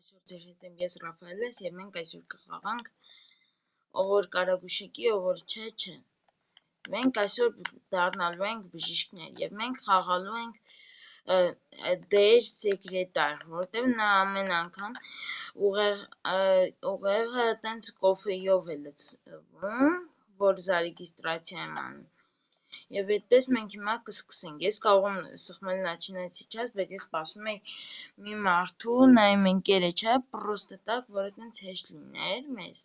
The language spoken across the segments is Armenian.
Այսօր ձեր հետ եմ ես Ռաֆայելս եւ մենք այսօր կխաղանք ով որ կարագուշակի, ով որ չէ։ Մենք այսօր դառնալու ենք բժիշկներ եւ մենք խաղալու ենք դեր սեկրետար, որտեղ նա ամեն անգամ ուղեղը տենց կոֆեյով է լցվում, որ զարիգիստրացիա եմ անում։ Եվ այդպես մենք հիմա կսկսենք, ես կարող եմ սխմել начинать сейчас, բայց ես սպասում եմ մի մարդու, նա իմ ընկերը չէ, պրոստը տակ, որը տենց հեշտ լիներ մեզ։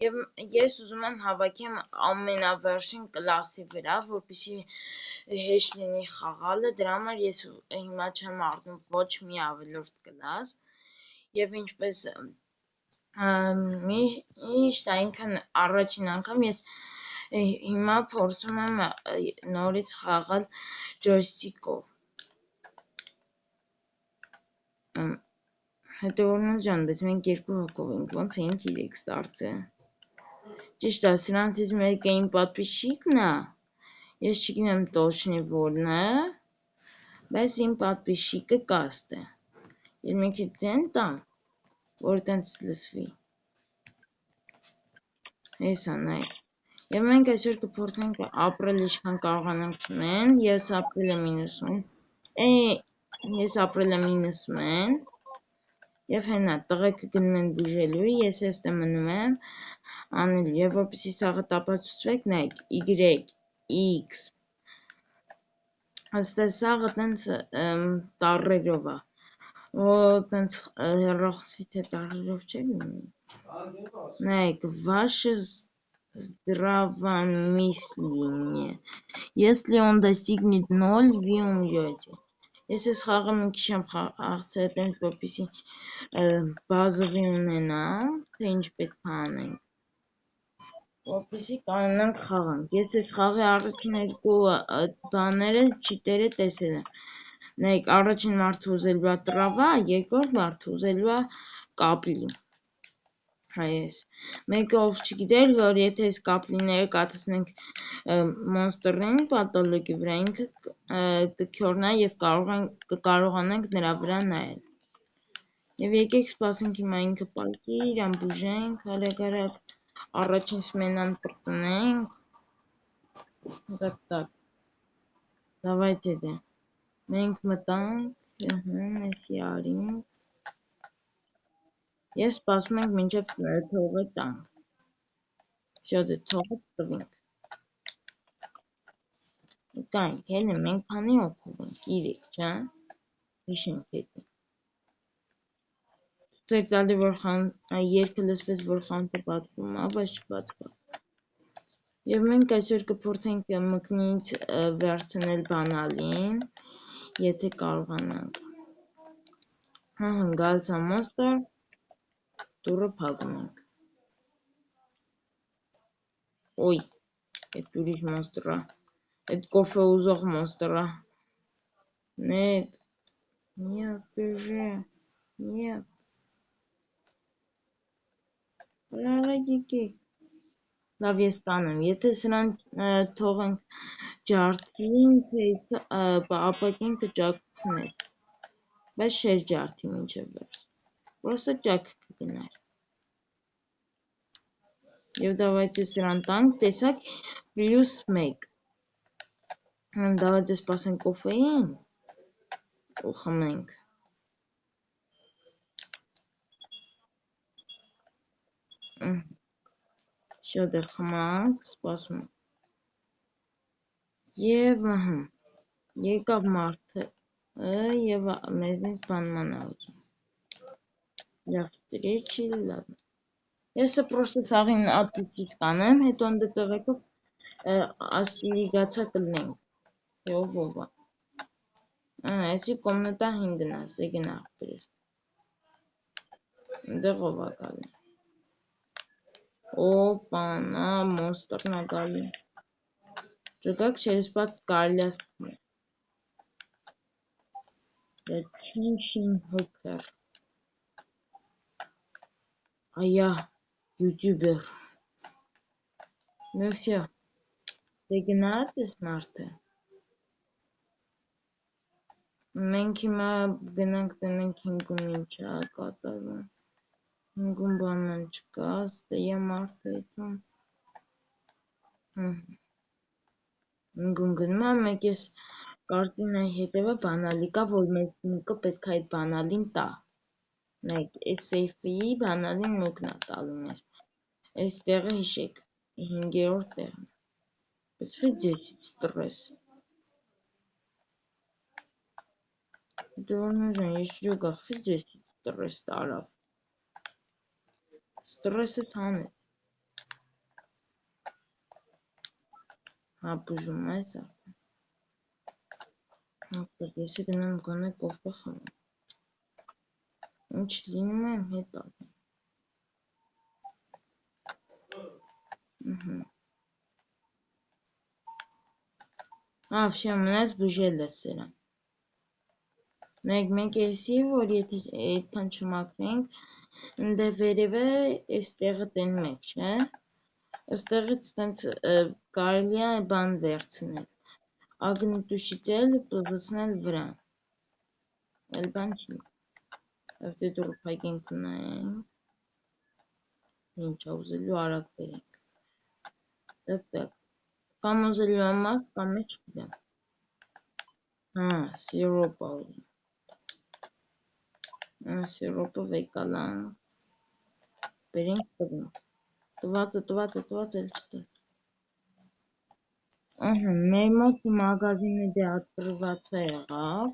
Եվ ես ուզում եմ հավաքեմ ամենավերջին կլասի վրա, որպեսզի հեշտ լինի խաղալը, դրա համար ես հիմա չեմ առնում ոչ մի ավելորդ կլաս, եւ ինչպես միշտ այնքան առաջին անգամ ես հիմա փորձում եմ նորից խաղալ ջոյստիկով։ Հետևորներ ջան, բայց մենք երկու հոգով ենք, ոնց է 3 դարձել։ Ճիշտ է, սրանցից մեկը իմ պատվիշիկն է, ես չգիտեմ точно որն է, բայց իմ պատվիշիկը կաստ է։ Ես մի քիչ ձեն տամ, որ տենց լսվի։ Հեսա նայ։ Եվ մենք այսօր կփորձենք ապրել ինչքան կարողանանք մեն, ես ապրել եմ 90, եւ հենա տղեկը գնում են բուժելու, ես էստե մնում եմ անելու, եւ որպեսզի սաղը տապացուցվեք, նայեք, Y, X, աստե սաղը տենց տառերով է, տենց հեռախոսից է տառերով չէ լինի, նայեք, վաշը здравомыслие. Если он достигнет 0, вы умрете. Ես ես խաղը մի քիչ եմ խաղացել տենց որպեսզի բազովի ունենամ, թե ինչ պետք է անենք, որպեսզի կարողանանք խաղանք։ Ես ես խաղի առաջին երկու բաները չիտերը տեսել եմ։ Նայեք, առաջին մարդը ուզելու է տրավա, երկրորդ մարդը ուզելու է կապլի։ Այս մեկը ով չգիտեր, որ եթե այս կապլիները կաթեցնենք մոնստերին պատոլոգի վրա, ինքը կքյորնա եւ կկարողանանք նրա վրա նայել։ Եվ եկեք սպասենք հիմա ինքը պալկի, իրան բուժենք, հարագարակ առաջին սմենան պրծնենք։ Так, давайте դե։ Մենք մտանք, էսի արինք։ Եվ սպասում ենք մինչև թողը տանք։ Всё, դե թողը տվինք։ Կանք, հենը մենք քանի հոգով ենք, 3, չէ՞։ Հիշենք հետի։ Ձեր տալի որ երգը լսվեց, որ խանութը բացվում է, բայց չբացված։ Եվ մենք այսօր կփորձենք մկնից վերցնել բանալին, եթե կարողանանք։ Գալիս է մոնստր, դուռը փակում ենք։ Ոյ, այդ ուրիշ մոնստր է, այդ կոֆե ուզող մոնստր է։ Нет, нет, бежи, нет։ Եկեք։ Լավ, ես տանեմ, եթե սրան թողենք ջարդին, թե ապակին կճակցներ, բայց չէր ջարդի մինչև վերջ, պրոստը ճակ կգնար։ Եվ давайте սրան տանք, տեսակ, +1։ Давайте սպասենք կոֆեին ու խմենք։ Всё, դե խմանք, սպասում։ Եվ եկավ մարդը եւ մեզնից բանման է ուզում։ Для встречи, ладно։ Ես պրոստը սաղին ատլիկից կանեմ, հետո անդե տղեկով ասիլիգացա կլնենք։ Ով է։ Էսի կոմնատա 5 գնաս, գնա ախպերս։ Դեղ ով է գալի։ Օպանա, մոնստերն է գալի։ Ճկակ через բաց կարելի է սխմել։ Չինշին հոքեր։ Այա, յություբեր։ Ну всё, դե գնաց ես մարդը։ Մենք հիմա գնանք տնենք 5-ում ինչ է կատարվում։ 5-ում բանան չկա, ստեյա մարդ հետում։ 5-ում գնում եմ, մեկ ես կարտինայի հետևը բանալի կա, որ մեզ մուկը պետք է այդ բանալին տա։ Մեկ, այս սեյֆի բանալին մուկն է տալու մեզ։ Այս տեղը հիշեք, 5-րդ տեղն է։ Բայց խի ձեսից ստրես։ Դորնուժան, ես ջոգա, խի ձեսից ստրես տարավ։ Ստրեսս հանեց։ Հապուժում այս է։ Եսի գնամ գոնե կոֆե խմեմ։ Ինչ լինում եմ հետ աղ։ Всё, մնաց բուժելը սրան։ Մեկ եսի, որ եթե այդքան չմաքրենք, ընդ վերևը այս տեղը տենում եք, չէ։ Այստեղից տենց կարելի է բան վերցնել։ Ագնիտուշից էլ պլվցնել վրան։ Էլ բան չի։ Դե դուր փայգենք ունենք։ Ինչ ուզելու արագ բերենք։ Տակ։ Կամ ուզելու ամաս, կամ է չգիտեմ։ Սիրոպ ալի։ Սիրոպը վեկալան։ Բերենք տվենք։ Տված էլ չտա։ Մեր մոտ մագազինը դե ատրված է եղավ։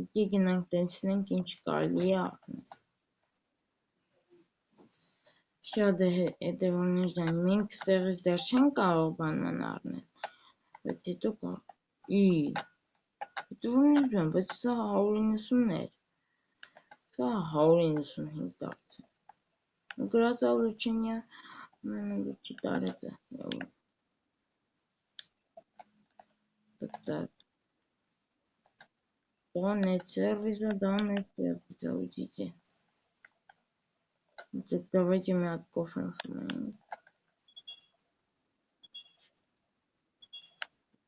Իքի գնանք տենցնենք ինչ կարելի է առնել։ Շատ է որնեշ դան, մենք ստեղից դեր չեն կարող բանման առնել, բայց հետո կար, հետո որնեշ դան, բայց սա 190 էր, սա 195 դարձ է, գրած ալուչենյա, մենը լուչի տարեց է, Դոնետ սերվիզը, ուզիցի. Так, давайте мы от кофе нахмурим.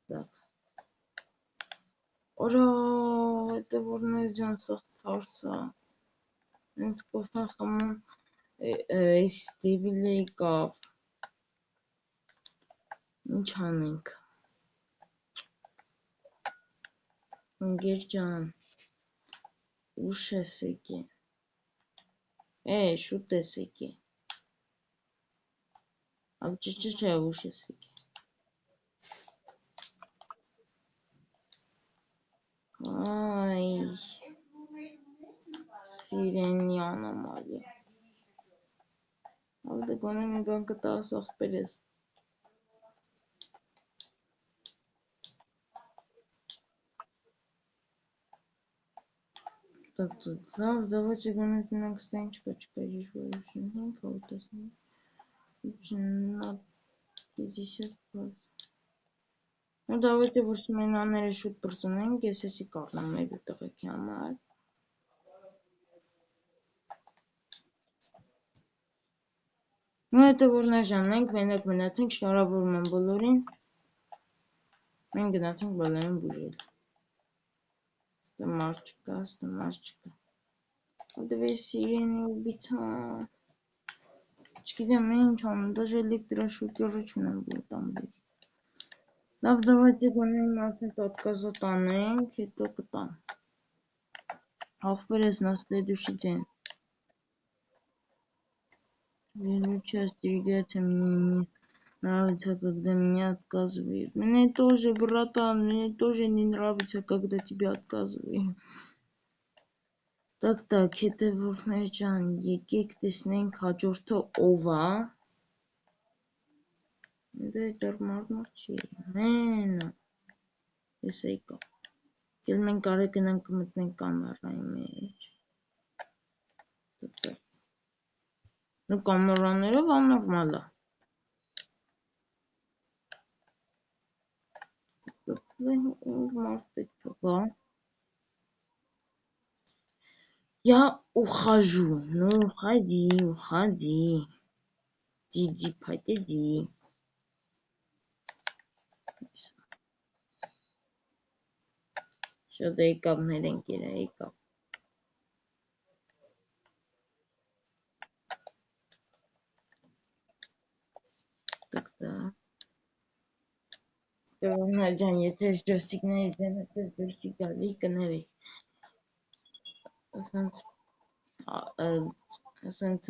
Так. Ура! Это որնեջան սաղ թարսա։ Ինձ կոֆեն խմում այս դեվիլեի կավ։ Ինչ անենք։ Ընգեր ջան, ուշ ես եկի։ Շուտ ես եկի։ Չէ, ուշ ես եկի։ Այ, սիրենի անոմալիա։ Ավդե գոնե մի բան կտաս աղբեր ես։ Так, давайте гонять на кстати, почекай, на 50%. Ну, давайте воспоминания шут персонажа, если сикарно мы это такие. Ну, это որնաժանենք, մենակ մնացենք, շնորհավորում եմ բոլորին։ Մենք գնացինք բոլորին բուժել։ Ստամար չկա։ Դվե սիրենի ուբիցա։ Չգիտեմ ինչ անում, даже էլեկտրաշոկերը չունեմ որ տամ դեր։ Լավ, давайте գոնենք ասենք отказа տանենք, հետո կտամ։ Ախպեր ես на следующий день. Сейчас двигается, мне нравится, когда меня отказывают. Мне тоже, братан, мне тоже не нравится, когда тебя отказывают. Так, это Вурнеջան, եկեք տեսնենք հաջորդը ով է։ Դե դեռ մարմար չի։ Մենա։ Ես եկա։ Գել մենք արեք գնանք մտնենք կամերայի մեջ։ Ну կամերաներով աննորմալ է։ Մարդ պետք է գա։ Я ухожу. Ну, уходи. Диди, подиди. Շատ եկավ մեր ընկերը, եկավ։ Տկտա։ Տղաներ ջան, եթե ջոստիկներից դենատես դուր չի գալի, կներեք։ Ասենց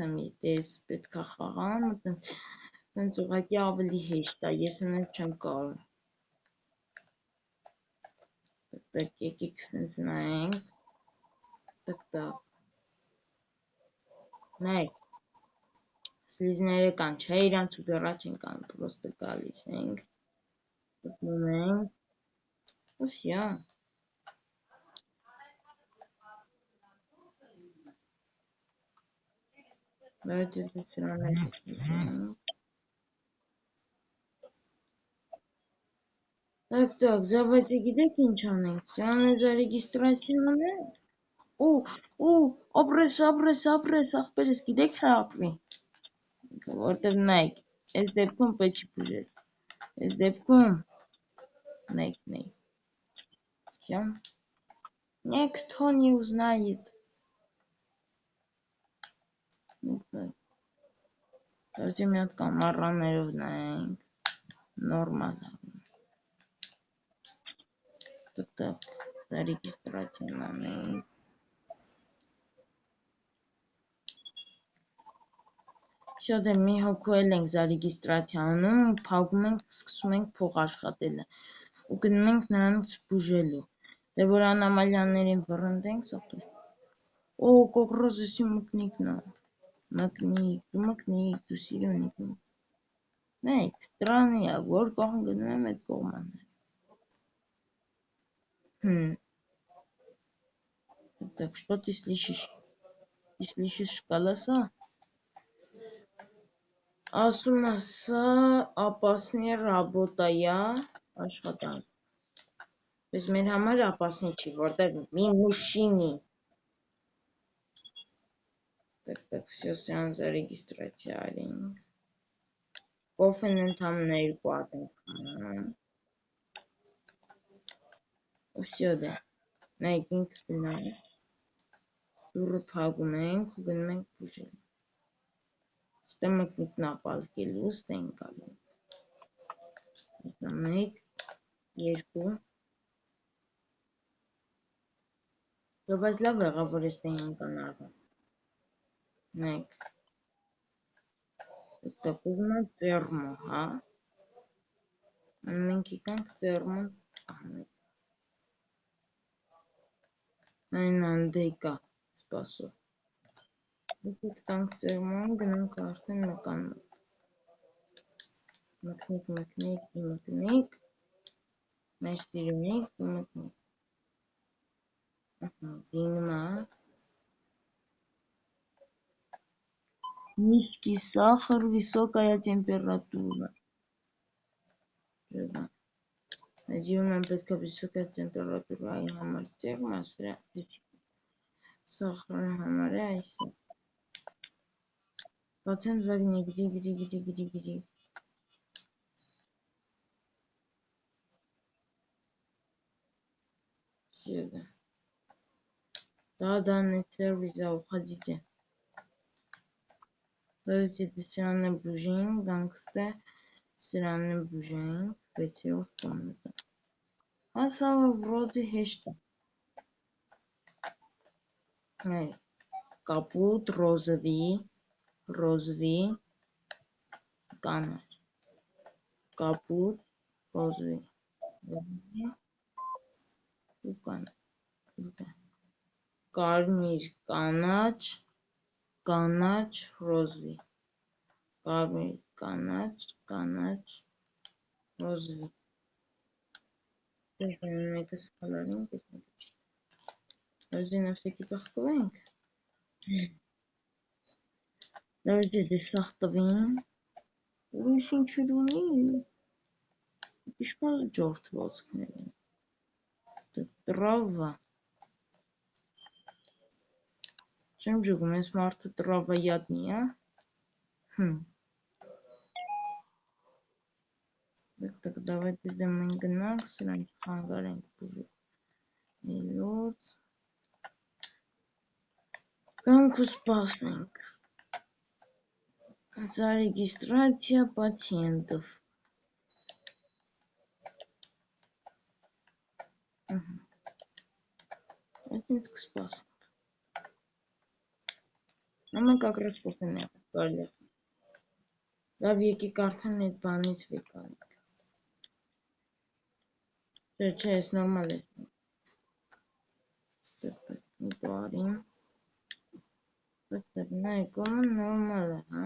եմ ես պետքա խաղամ, ասենց ուղղակի ավելի հեշտ է, ես այնպես չեմ կարող։ Պետք եկեք ասենց նայենք։ Տակ։ Նայեք։ Սլիզները կան, չէ, իրանց ու դորա չեն կան, պրոստը գալիս ենք։ Գտնում ենք։ Ու վсё։ Давайте сразу. Так, давайте գիտեք ինչ անենք, սրանից ռեգիստրացիան է։ Ապրես, ախպերս գիտեք հա ապրի։ Որտև նայք, այս դեպքում պետք չի բուժել։ Այս դեպքում նայք։ Всё. Никто не узнает. Давайте մի հատ կամարաներով նայենք։ Նորմալ է։ Так, ռեգիստրացիան անենք։ Շատ է մի հոգու էլ ենք ռեգիստրացիանում, փակում ենք, սկսում ենք փող աշխատելը։ Ու գնում ենք նրանց բուժելու։ Դե որ անամալիաներին վռնդենք, սա։ Կոկրոզեսի մկնիկն է։ Մկնիկ, դու սիրունիկ։ Նայեք, ստրանի է, որ կողմ գնում եմ այդ կողմանը։ Так, что ты слышишь? Ты слышишь голоса? Ասում է, սա опасная работа է, աշխատանք։ Բայց մեր համար опасный չի, որտեղ մի մուշինի։ Так, всё, սրանց ռեգիստրացիա արինք։ Կոֆեն ընդամենը 2 հատ ենք խմում։ Ու всё դե։ Նայեք ինքը գնա։ Դուրը փակում ենք ու գնում ենք բուժել։ Ստե մկնիկն ապալկելու, ստե ենք գալու։ 1, 2։ Բայց լավ եղավ, որ էստե ենք անարվում։ Նայեք։ Так, ուզում եմ ծերմո, հա։ Մենք եկանք ծերմոն անենք։ Այն անդեկա, սպասով։ Եկեք տանք ծերմոն, գնանք արդեն մկան։ Մկնիկ։ Մեր սիրունիկ, մկնիկ։ Դինմա։ Низкий сахар, высокая температура. Надеюсь, нам պետք է վիսոկա տեմպերատուրայի համար ծերմը, սախարի համար է այս։ Բացեմ վագնի, գդի։ Да, не сервиса, уходите. Давайте сраные бужин, гангстер, сраные бужин, 5 комната. А сало вроде хешта. Капут, розовый, канар. Капут, розовый, канар. Կարմիր, կանաչ, ռոզվի։ Կարմիր, կանաչ, ռոզվի։ Դες մեկը սխալարին, դες մեկը չի։ Դες նավսեկի պախկվենք։ Դες դեսախ տվին։ Ուրիշ ինչր ունի։ Իշպալ ջորդ ոսկներին։ Տրավվա։ Чем жигу, ես մարդը տրավայատնի, է։ Так, давайте դեմ մենք գնանք, սրանք խանգարենք բուժել։ Լուծ Գանք ու սպասենք Зарегистрация пациентов Այսինքն կսպասենք Մենք как раз խոսեն կարելի Լավ եկեք արդեն այդ բանից վեկանենք Չէ, ես նորմալ է Մի բարին Նայկոմը նորմալ է, հա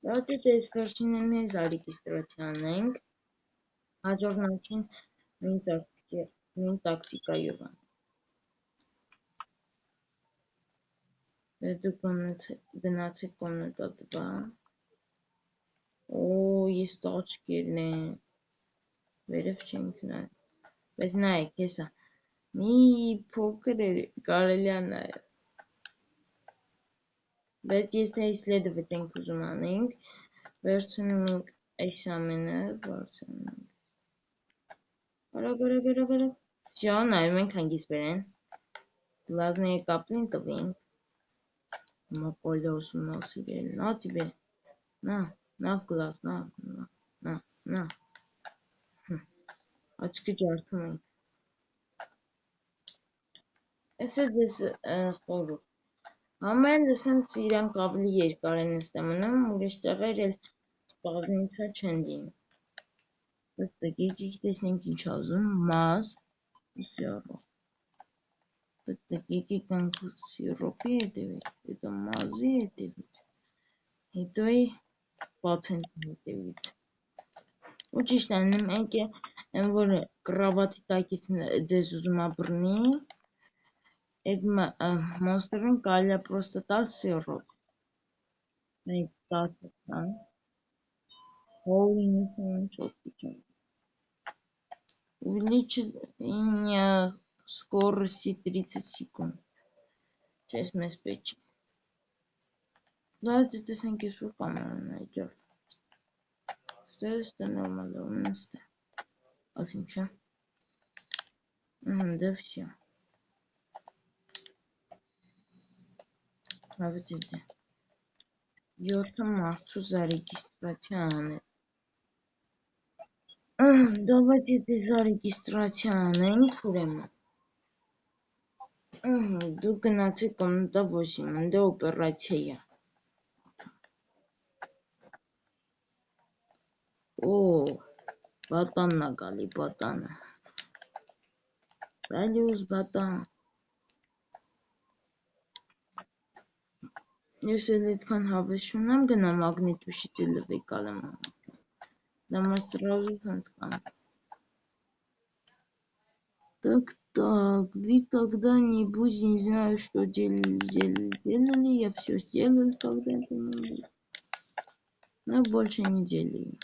Давайте այս վերջինն է зарегистрացիան ենք Հաջորդ նույն տակտիկայով են Դուք գնացեք կոմնետա 2 Ես տաճկերն են Վերև չենք նայ Բայց նայեք, հեսա Մի փոքր կարելի է նայել Բայց եթե իսլեդվեց ենք ուզում անենք Վերցնում ենք այս ամենը Վարցնում ենք Всё, նայում ենք հանգիստ բերեն Գլազները կապլին տվին Հիմա պոլյա ուսումնասիրել Նա տիբե Նա գլազ Նա Աչկի ջարդում ենք Ես ես ես խորու Համեն դեսենց իրանք ավելի երկար են ստե մնում ուրիշ տեղեր էլ սպաղնիցա չեն դին Եկեք տեսնենք ինչ ազում մազ Սյարո Եկեք գանք սիրոպի հետևից Հետո մազի հետևից Հետոյի պացենտի հետևից Ու ճիշտ են մենք են որ կրավատի տակից ձեզ ուզում աբրնի Այդ մոնստերին կարելի է պրոստը տալ սիրոպ Մենք տասը Увеличить скорости 30 секунд. Сейчас мы спечем. Давайте տեսնենք ես որ կամերան այդյալ։ Ստերստը նորմալ ունստը։ Ասիմ չէ։ Да все. Давайте. 7 մարդու зарегистрация անենք։ Давайте зарегистрация անենք ուրեմն։ Դու գնացեք կոմնտա 8, ընդ օպերացիա։ Բատանն է գալի, բատանը։ Սալյուս, բատան։ Ես էլ այդքան հավես չունեմ գնամ մագնիտուշից էլ վեկալեմ։ Да мы сразу санскан. Так, вы когда-нибудь не знаю, что делали, я все сделал когда-то. Но больше не делаю.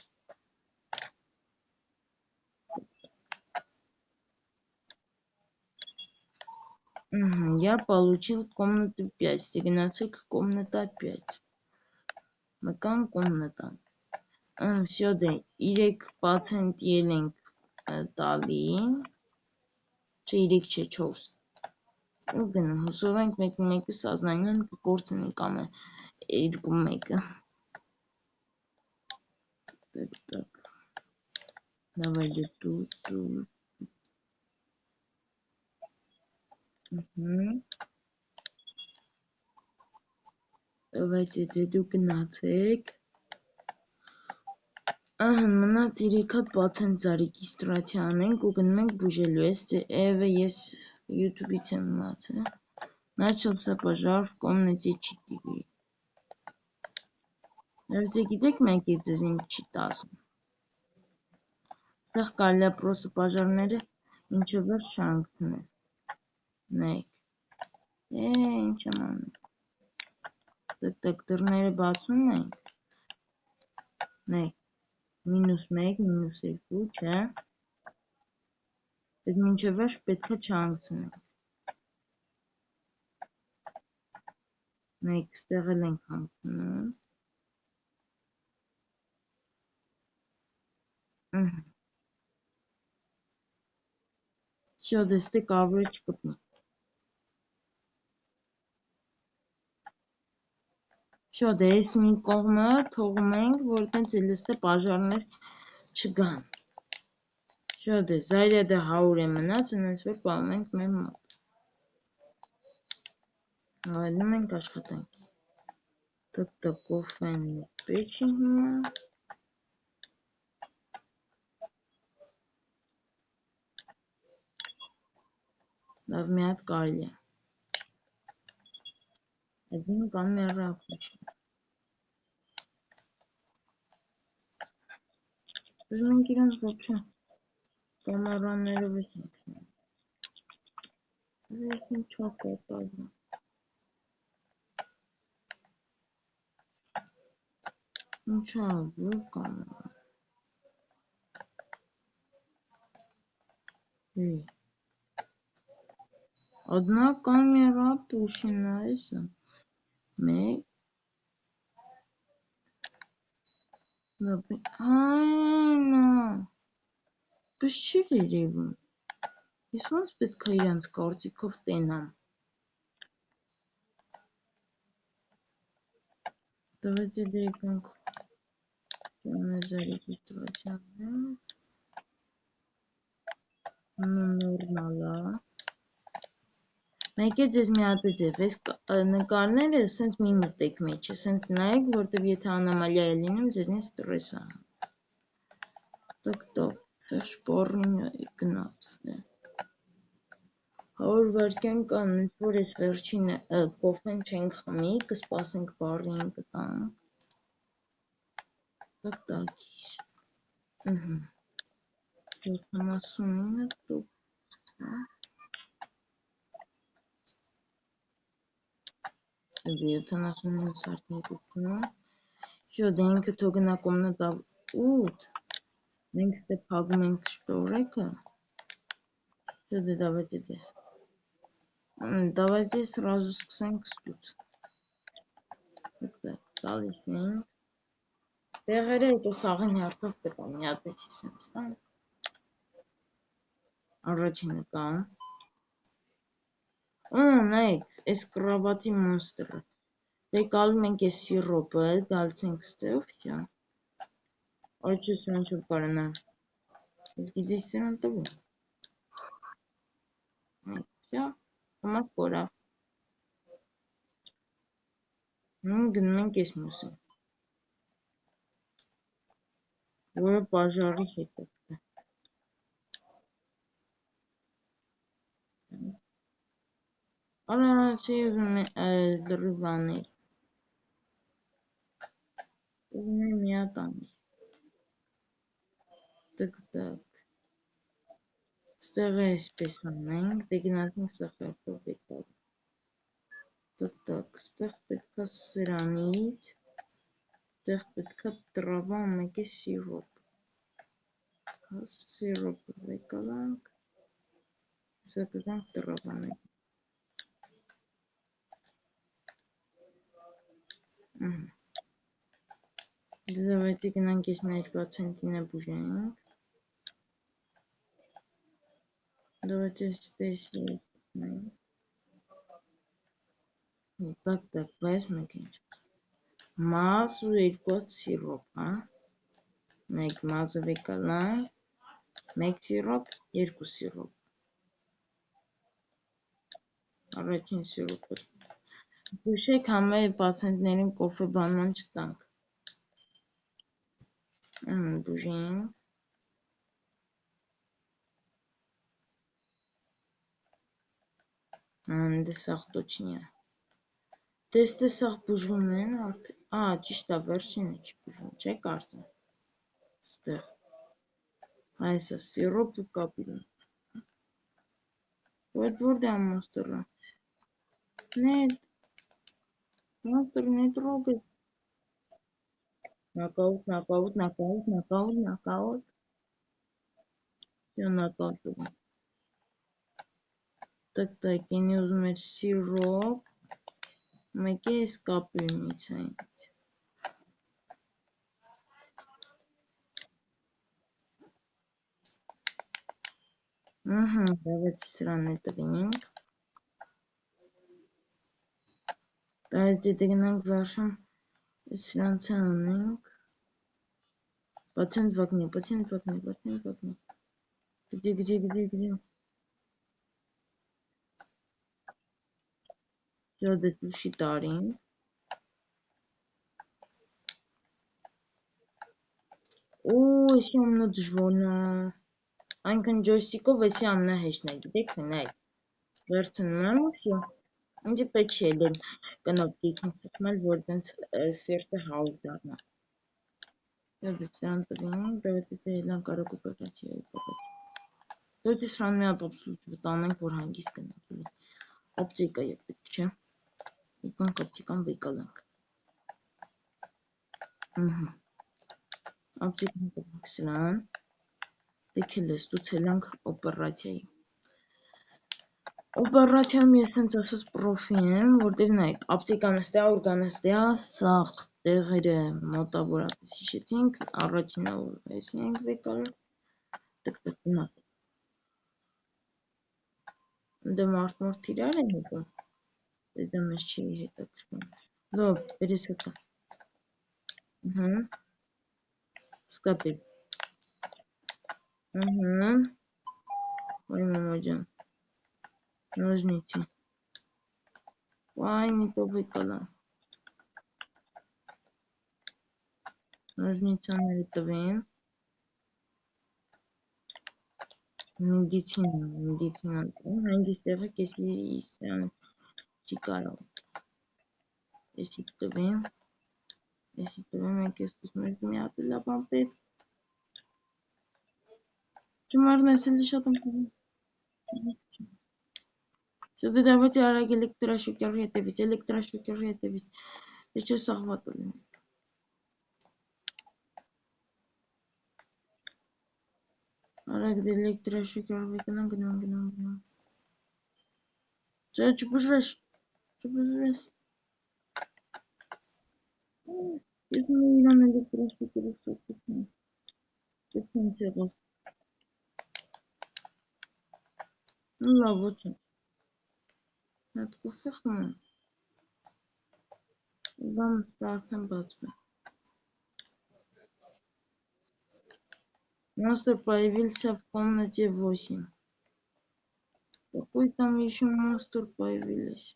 Я получил комнату 5. Стегнацик комната 5. Макан комната. Все, да. 3% елենք տալի, չէ 3 չէ 4 ու գնում հուսով ենք մեկը սազնանյան կկործնենք ամը 2-1 так давай тут давайте դու գնացեք մնաց 3 հատ պացենտ зарегистрация անենք ու գնում ենք բուժելու ես YouTube-ից եմ իմացել начался пожар в комнате 4 Դե գիտեք մենք ձեզ ինչ չի տասում Այդտեղ կարելի է պրոստը պաժարները ինչը վերջ չհանգցնել Նայեք ինչ եմ անում Так դռները բացում ենք Նայեք -1, -2, չէ Այդ մինչև վերջ պետք է չհանգցնենք Նայեք ստեղ էլ ենք հանգցնում Всё, դեստե կարող է չկպնի։ Всё, դե այս մի կողմը թողում ենք, որտեղ դեստե բաժարներ չգան։ Всё, դե զայրադը 100 է մնաց, այնպես որ պահում ենք մեր մոտ։ Այլնում ենք աշխատանքի։ Տոկ կոֆեն պեչի հիմա։ Լավ, մի հատ կարելի է։ Один камера включена. Ուզում ենք իրանց ոобще կամերաները վեցինք։ Ես ինչ կատարվում։ Ինչա, որ կամերա։ Одна камера пущена, это. Մեկ Այնա Բայց չի երևում Ես ոնց պետք է իրանց կարծիքով տենամ Давайте դրեկանք ռեգիստրացիաներ նորմալա Մեկ է ձեզ մի հատ է ձև, այս նկարները սենց մի մտեք մեջը, սենց նայեք, որտև եթե անամալիա է լինում, ձեզնից ստրես է։ Տոկ, շպորին գնաց է։ 100 վայրկյան կան, որ ես վերջին կոֆեն չենք խմի, կսպասենք բարին կտանք։ Տակիս։ 79 տոկ։ 79 սարտիկությունը Всё, դե ինքը թող գնա կոմնատա 8 Մենք ստե փակում ենք շտորեքը Всё, դե давайте դես Давайте сразу սկսենք ստուց Տալիս ենք Տեղերը հետո սաղին հերթով պետա մի հատեցի սենց Առաջինը կամ նայեք, այս կրաբատի մոնստրը Բեկալում ենք այս սիրոպը, գալց ենք ստեղ, վսյա Արիչը սրանց որ կարանա Ես գիտես սրան տվում Վսյա, համակ կորավ Գնում ենք ես մուսը Որը բաժարի հետ է Արա, չի ուզում լրիվաներ Ուզում է միատ անի Տկ Ստեղ է այսպես անենք, դե գնացինք ստեղ հերթով վեկալ Ստեղ պետքա սրանից Ստեղ պետքա տրավա մեկ է սիրոպ Սիրոպը վեկալանք Սա կգանք տրավաներ Давайте գնանք ես մեր պացենտինը բուժենք Давайте здесь Так, բայց մեկ ինչ Մազ ու երկու հատ սիրոպ, Մեկ մազը վեկալանք Մեկ սիրոպ, երկու սիրոպ Առաջին սիրոպը Բուժեք համե պացենտներին կոֆե բանման չտանք Բուժենք Դե սաղ տոչնիա Դեստե սաղ բուժում են ճիշտ է վերջինը չի բուժում, չէ կարծեմ Ստեղ Այսա սիրոպ ու կապիլն Այդ որդ է ամոստորը Монстр не трогай Нокаут Всё нокаут Так, ինի ուզում էր սիրոպ Մեկ է ես կապույնից այնից Давайте սրան նետվենք։ Давайте դգնանք վերջում սրանց անենք։ Пациент в окне. Где? Все, да туши տարին։ Էսի ամենադժվարն է։ Այնքան ջոյստիկով էսի ամենահեշտն է, գիտեք, նայեք։ Վերցնում եմ, всё։ Ինձ պետք չէ էլ կնոպկիքին սխմել, որ տենց սերտը հաուր դառնա։ Դե սրան տվին, давайте դելան կարող կոպերացիա։ Давайте սրան մի հատ օբսլուտ վտանենք, որ հանգիստ գնանք էլի։ Օպտիկա է պետք չէ։ Իկանք օպտիկան վեկալանք։ Օպտիկան տվենք սրան։ Դեքել է ստուցելանք օպերացիայի։ Օպերացիայում ես հենց ասած պրոֆի եմ, որտեղ նայեք, օպտիկան ստե, օրգանը ստե, սաղ տեղերը մոտավորապես հիշեցինք, առաջինը էսի ենք վեկալել, տկտկնա։ Դե մարդ իրար են հետում, դա մեզ չի հետաքրքրում։ Լավ, բերես հետո։ Սկապել։ Ой, мама ջան։ Նոժնիցի։ Вай, не то выкала. Նոժնիցաները տվեմ։ Մեդիցինա տվեմ, հանգիստ եղեք, էսի սրան չի կարող։ Էսի տվեմ, եք ես կուսմ եք մի հատ լապան պետք։ Չմարն ես էլի շատ ըմպում։ Что ты давайте արագ էլեկտրաշոկերի հետևից, դե չէ սաղվատ լինի։ Արագ դե էլեկտրաշոկերի գնամ։ Չէ, չբուժվես։ Ես մի իրան էլեկտրաշոկերի սոկեցնեմ։ Չեցին ցեղով։ Լավ, ոչինչ։ Այդ կուֆի խմեմ։ Вам արդեն բացվում։ Монстр появился в комнате 8. Какой там еще монстр появились?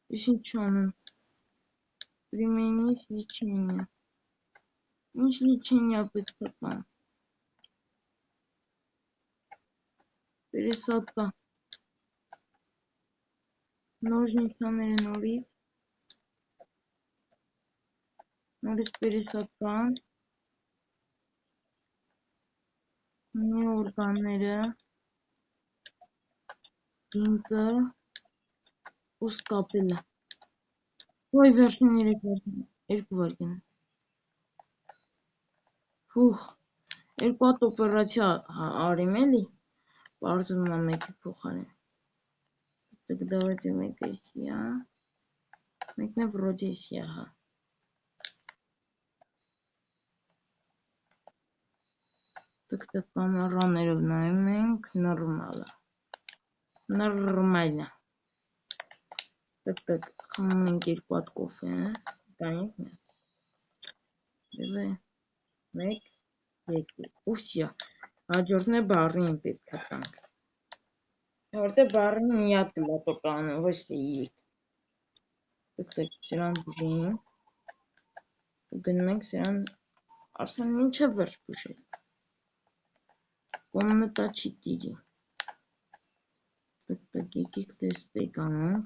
Исчезли. Применить лечение. Ничего лечения подхватом. Пересадка. Ножницами норից пересадка. Մի օրգանները, ինքը ու սկապելը։ Ոյ վերջին 3 վարկյան, 2 վարկյան։ Ֆուխ, 2 հատ օպերացիա արիմ էլի, պարզվում է մեկի փոխարեն։ Так давайте մեկը էսի է, մեկն է վրոդի էսի է, հա։ Так կամերաներով նայում ենք, նորմալը։ Նորմալը։ Так, խմում ենք 2 հատ կոֆե, կանենք մի։ Դե 1, 2, ու всё։ Հաջորդն է բարին պետք է տանք։ Որտե բարին մի հատ լոտո տանում, ոչ թե 3։ Так, սրան բուժենք։ Գնում ենք սրան, Արսեն մինչև վերջ բուժել։ Комната 4. Так, եկեք տեստեք անենք։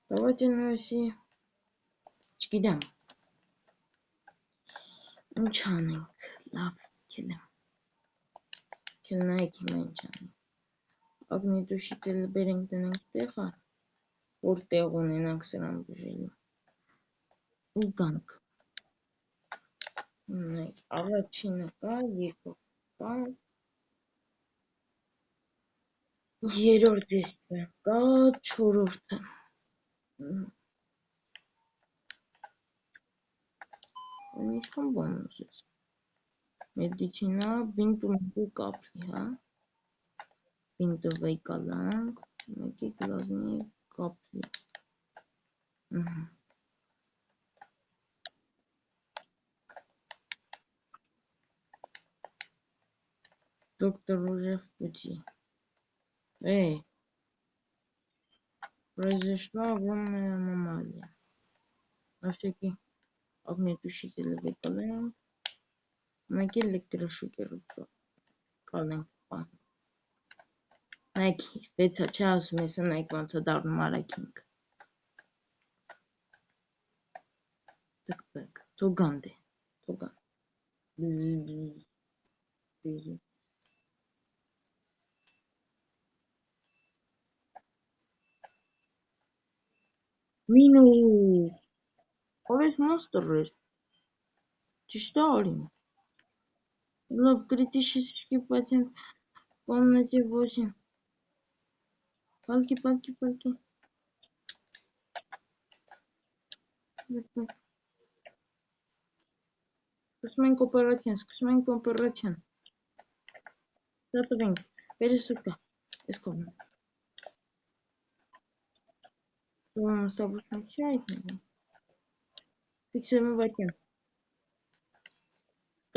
Давайте նույնիսկ չգիտեմ։ Ինչ անենք, լավ, քելեմ։ Քելնայեք հիմա ինչ անենք։ Ագնետուշից էլ բերենք տնենք տեղը, որ տեղ ունենանք սրան բուժելու։ Ու գանք։ Առաջինը կա, երկրորդը կա, երրորդ էստեղ կա, չորրորդը։ Ինչքան բան ուզեց։ մեդիցինա, բինտու կապլի, հա, բինտու վեյկալանք, մեկի գլազնի կապլի, доктор уже в пути. Эй, произошла огромная аномалия. На всякий огнетушитель выкладываем. Найти электрошокер. Կալենք բան։ Նայք 6-ա չի ասում ես նայք ոնց է դառնում արագինք։ Տկ թոգանդ է, թոգան։ Մինուս, օրես մոստր էր, ճիշտ է արիմ։ Լավ, критический пациент в комнате 8. Палки. Սկսում ենք օպերացիան։ Դատվենք, վերեսուկա, ես կողմ։ Դուրում ստավուսն չի այդնվում։ Ֆիքսեմ վայտյան։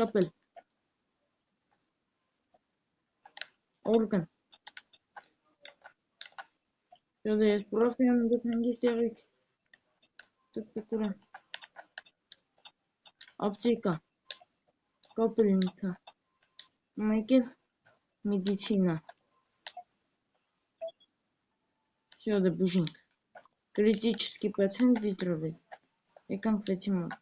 Կապել։ Օրգան։ Դե ես պրոֆիան դուք հանգիստ եղիք։ Դուք ուրան։ Ապտիկա։ Կապել ինձա։ Մեկել մեդիցինա։ Всё, да бужинг. Критический пациент выздоровеет. Եկանք վեցի մոտ։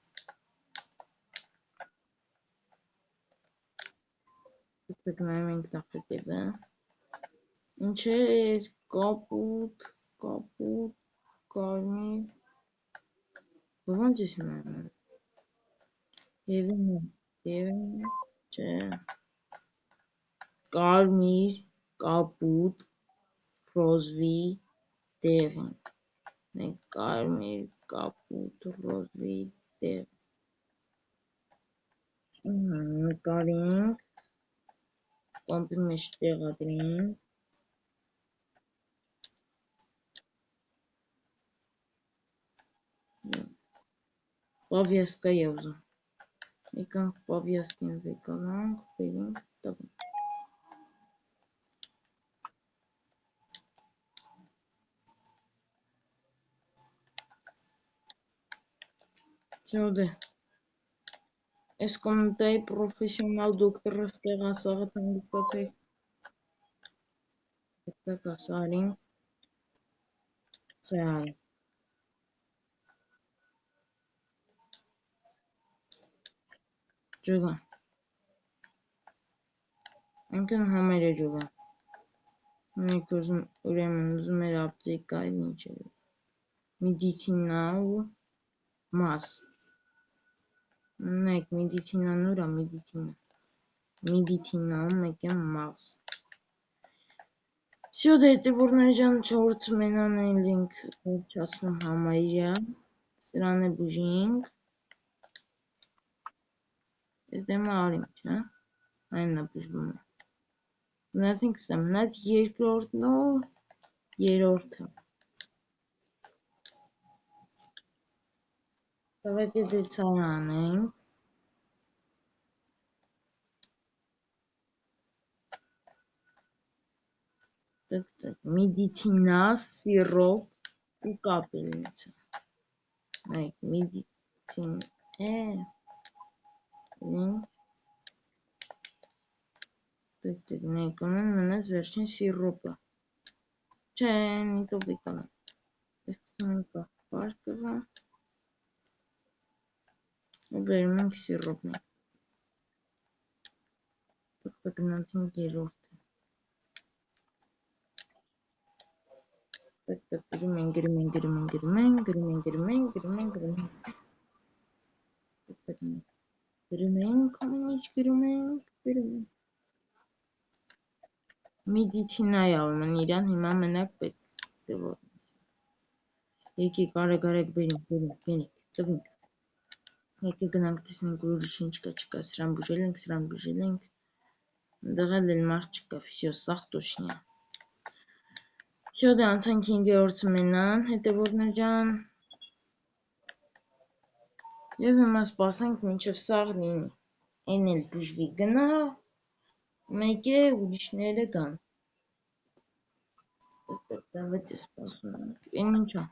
Դուք նայում ենք նախատևը։ Ինչ էր կապուտ, կարմիր։ Ոնց ես նայում։ Եվին, չէ։ Կարմիր, կապուտ, ռոզվի, դեղին։ Մենք կարմիր, կապուտ, ռոզվի, դեղին։ Նկարենք, կոմպի մեջ տեղադրենք։ Պավյասկա է ուզում։ Եկանք պավյասկին վեկալանք, բերենք, տվենք։ Всё, դե։ Այս կոմնատայի պրոֆեսիոնալ դոկտորը ստեղ ասաղը թանգիծացեք։ Դեպտակ ասարին։ Սայարին։ Ջոգան։ Ընկն համեր է ջոգան։ Մենք ուրեմն ուզում էր ապտիկա այլ ինչ էր։ Մեդիցինա ու մաս։ Նայք մեդիցինան ուրա մեդիցինա։ Մեդիցինայում մեկ է մաս։ Всё, դե հետևորդներ ջան 4 մենան ենք վերջացնում համարյա։ Սրան է բուժինք։ Ես դեմը արիմ, չէ։ Այն է բուժվում է։ Մնացինք սա, մնաց երկրորդն ու երրորդը։ Давайте դե սա անենք։ Մեդիցինա, սիրոպ ու կապելնիցը։ Նայք, մեդիցին է։ Նայք, մնաց վերջին սիրոպը։ Չէ, նիտով վիկալան։ Ես կսում ենք պարկըվա։ Ու վերում ենք սիրոպն ենք։ Գնացինք երորդը։ Գրում ենք։ Գրում ենք, ամեն ինչ գրում ենք։ Մեդիցինա է ուրեմն իրան հիմա մենակ պետք է։ Եկեք արեք բերենք, տվենք։ Եկեք գնանք տեսնենք ուրիշ ինչ կա չկա, սրան բուժել ենք, ընդեղ էլ մարդ չկա, վсё, սաղ տոշնյա։ Վсё, դե անցանք 5-րդ սմենան, հետևորդներ ջան։ Եվ հիմա սպասենք մինչև սաղ լինի, են էլ բուժվի գնա, մեկ է ուրիշները գան։ Давайте սպասում ենք, են ինչա։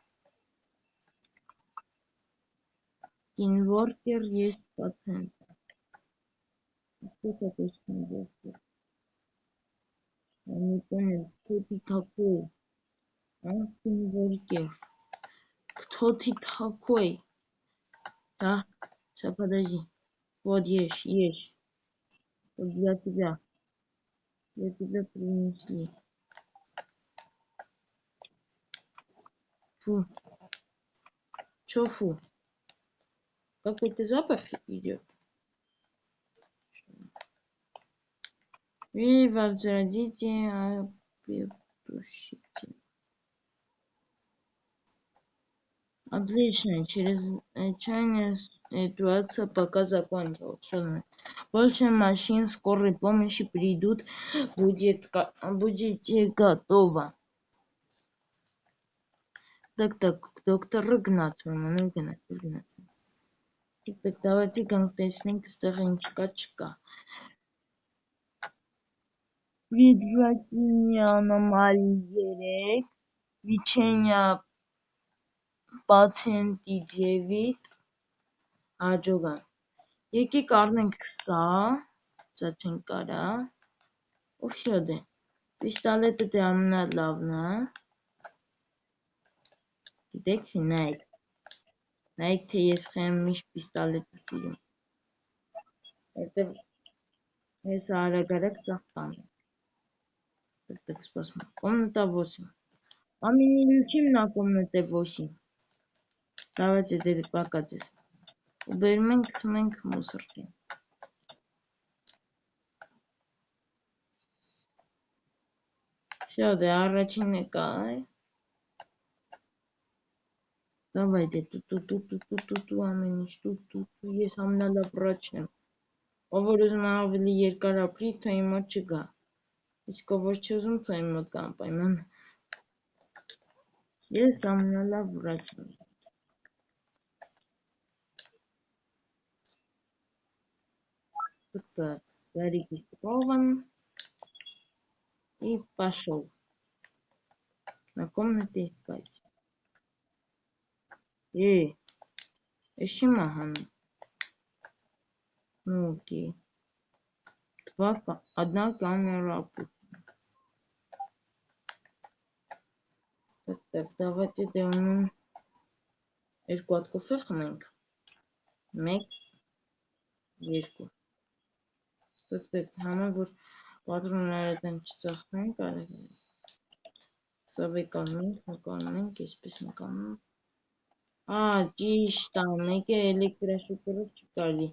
Teamworker есть пациент. Кто такой Teamworker? Я не понял, кто ты такой? А, Teamworker. Кто ты такой? Да, сейчас подожди. Вот ешь. Вот для тебя. Для тебя принесли. Фу. Чё фу? Какой-то запах идет. И возродите, предыдущите. Отлично, чрезвычайная ситуация пока закончилась. Что значит? Больше машин скорой помощи придут, будете готовы. Так, доктор Игнатьевна, Так, давайте конкретненько старенькачка. Виджатиния аномалии, лечение պացիենտի ձևիտ հաջողան։ Եկեք առնենք սա չենք կարա, ու վсё դե, պիստոլետը դե ամենալավն է, գիտեք, նայեք թե ես խեմ միշտ պիստոլետը սիրում, հետև ես արագ սաղ տանեմ, так սպասում, комната 8, ամինի լուչիմ նա комната 8, давайте դե պակա ձեզ, ու բերում ենք մենք մուսորկին, վсё դե առաջինը կա, Давайте, տու ամեն ինչ, տու, ես ամենալավ վրաչն եմ, ով որ ուզում է ավելի երկար ապրի, թող իմ մոտ չգա, իսկ ով որ չի ուզում, թող իմ մոտ գա անպայման, ես ամենալավ վրաչն եմ, так, зарегистрирован и пошел на комнате 5. Еще махану. Ну окей. Одна камера опущена. Так, давайте делаем երկու հատ կոֆե խմենք, մեկ, երկու, так, համը որ պատրոնները դեմ չծախվեն, կարև է, սավե կանենք, եսպես նկանում, ճիշտ է, մեկ է էլեկտրաշոկերով չի կարելի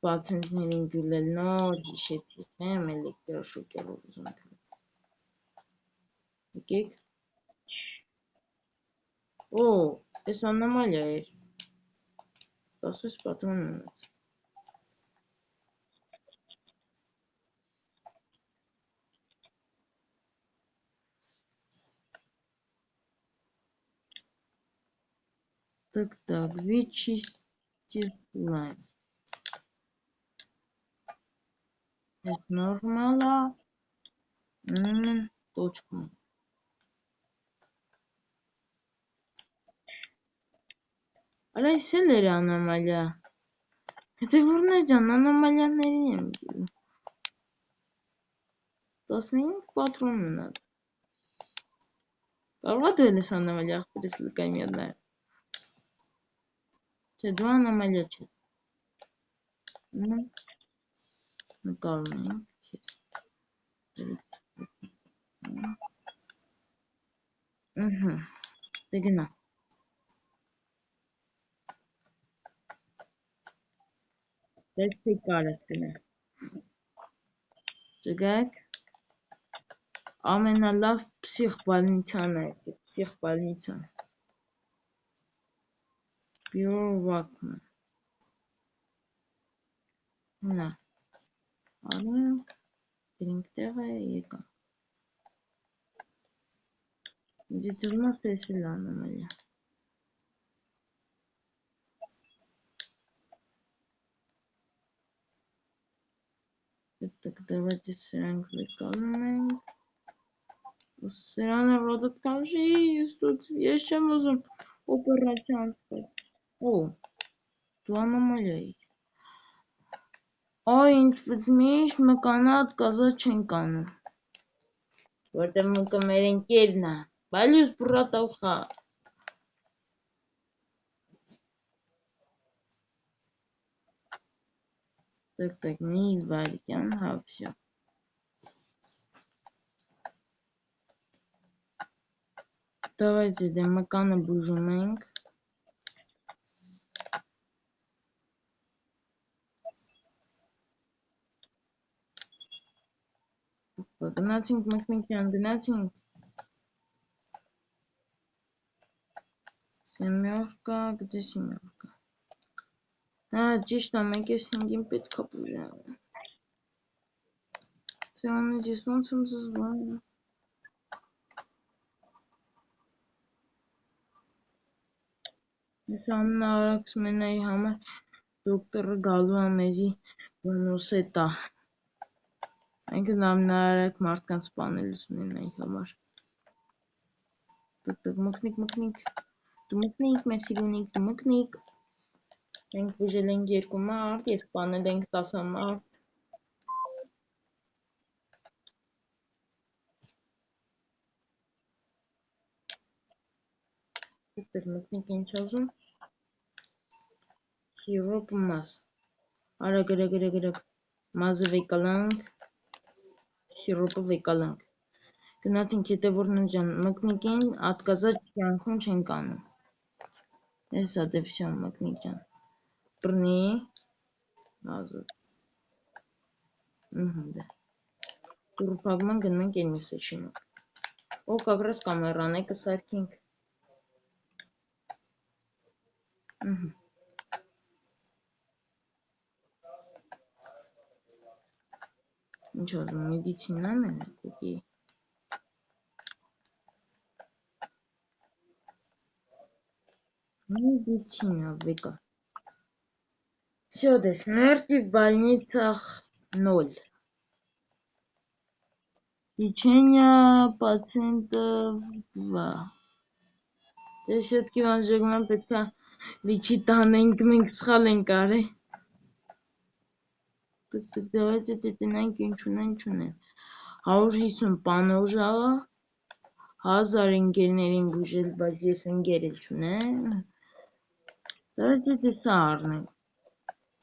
պացենտներին գյուլել, նոր հիշեցիք, եմ էլեկտրաշոկերով ուզում գյուլել, եկեք, ես անոմալիա էր, 16 պատրոն ունեց, так, вычистить лайм. Это нормально. Точку. Արայ սելեր անոմալիա։ Հետևորներ ջան, անոմալիաների եմ գիլում։ 15 պատրոն մնաց։ Կարող է դու ես անոմալիա աղբերս լկայ մի одна։ Չէ, դու անոմալիա չես։ Նկարում ենք քեզ։ Դե գնա։ Դες թե կարս գնա։ Ճգակ։ Ամենալավ պսիխբալնիցան է, պսիխբալնիցան։ Բյուրվակն։ Նա արում դրինք տեղը եկա ինձ թվում է ֆեսել անոմալիա так давайте սրանք վեկալում ենք սրանը ռոդոտ կամժի ես չեմ ուզում օպերացիա անցնել օ դու անոմալիա էիր Ой, ինձ միշտ մկանա отказать չենք անում որտեղ մուկը մեր ընկերն է Բալյուս բրատավխա Так, մի վարքյան, հա, всё Давайте դե մկանը բուժում ենք Գնացինք մկնիկյան, գնացինք Սեմյորկա, գծե սեմյորկա Հա, ճիշտ է, մեկ ես հինգին պետք է բուժեմ Սեոնից ես ոնց եմ զզվում Ես ամնարակ սմենայի համար դոկտորը գալու է մեզի բոնուսե տա Այնքն ամնարակ մարդկանց սպանելու սմենայի համար մկնիկ, դու մկնիկ, մեր սիրունիկ, դու մկնիկ Մենք բուժել ենք 2 մարդ և սպանել ենք 10 մարդ Մկնիկ ինչ ուզում Հիրոպ մազ Արագ Մազը վեկալանք Հիրոպը վեկալանք Գնացինք հետևորներ ջան մկնիկին отказать կյանքում չենք անում Էսա դե վսյա մկնիկ ջան Բրնի Մազը Դե Դուրպագման գնում ենք են մյուսը շինוק Ո как раз կամերան է կսարքինք Ինչ ուզում մեդիցինան է կուկի Медицина века. Все, до смерти в больницах 0. Лечение пациентов 2. Դե все-таки անժեգման պետք է լիչի տանենք, մենք սխալ ենք արել։ Давайте դետնանք ինչ ունեն, 150 պանոժաղը, 1000 ընկերներին բուժել, բայց ես ընկեր էլ չունեմ։ Давайте սա առնենք։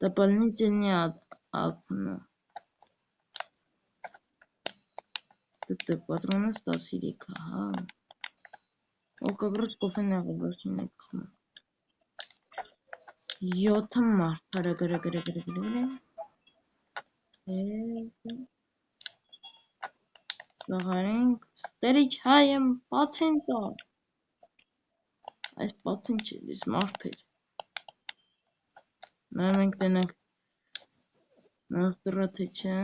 Дополнительное окно. Так, патроны 103, ага. О, как раз кофе на выборке не кхну. 7 մարդ, գրա։ Սաղարենք, ստերիչ հայ եմ, բացեն տա։ Այս բացեն չէ, ես մարդ էր։ Մենք տնենք նաստրա թե չէ։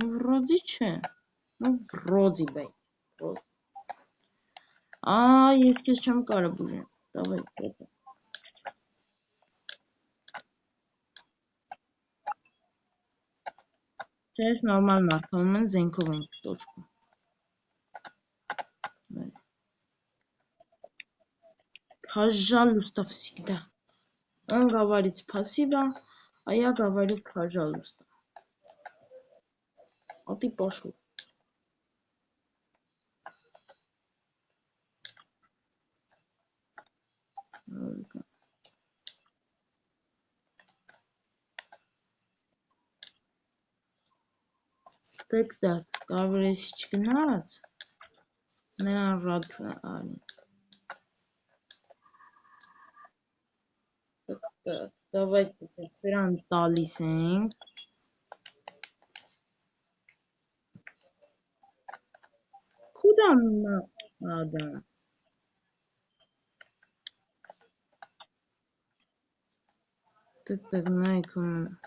Վրոդի չէ։ Վրոդի բայց։ Ես կեզ չեմ կարը բուժեմ։ Դավայ, պետա։ Չես նորմալ մարդանում են զենքով ենք տոչքում։ Пожалуйста, всегда. Он говорит спасибо, а я говорю пожалуйста. А ты пошел. Так, кавресичка нравится? Наверное, рад Ани. Так, давайте прям талисеньк. Куда надо? Так, найком.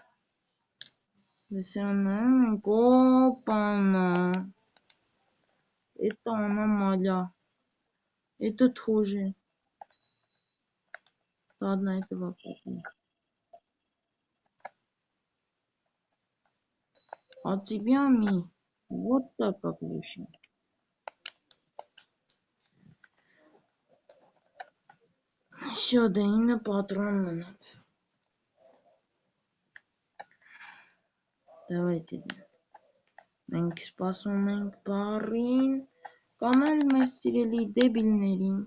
Веселая копана. Это аномалия. Это тоже. Ладно, это вопрос. А тебя ми. Вот так как лучше. Все, да и на патрон меняться. Давайте. Մենք սպասում ենք բարին, կամ էլ մեզ սիրելի դեբիլներին։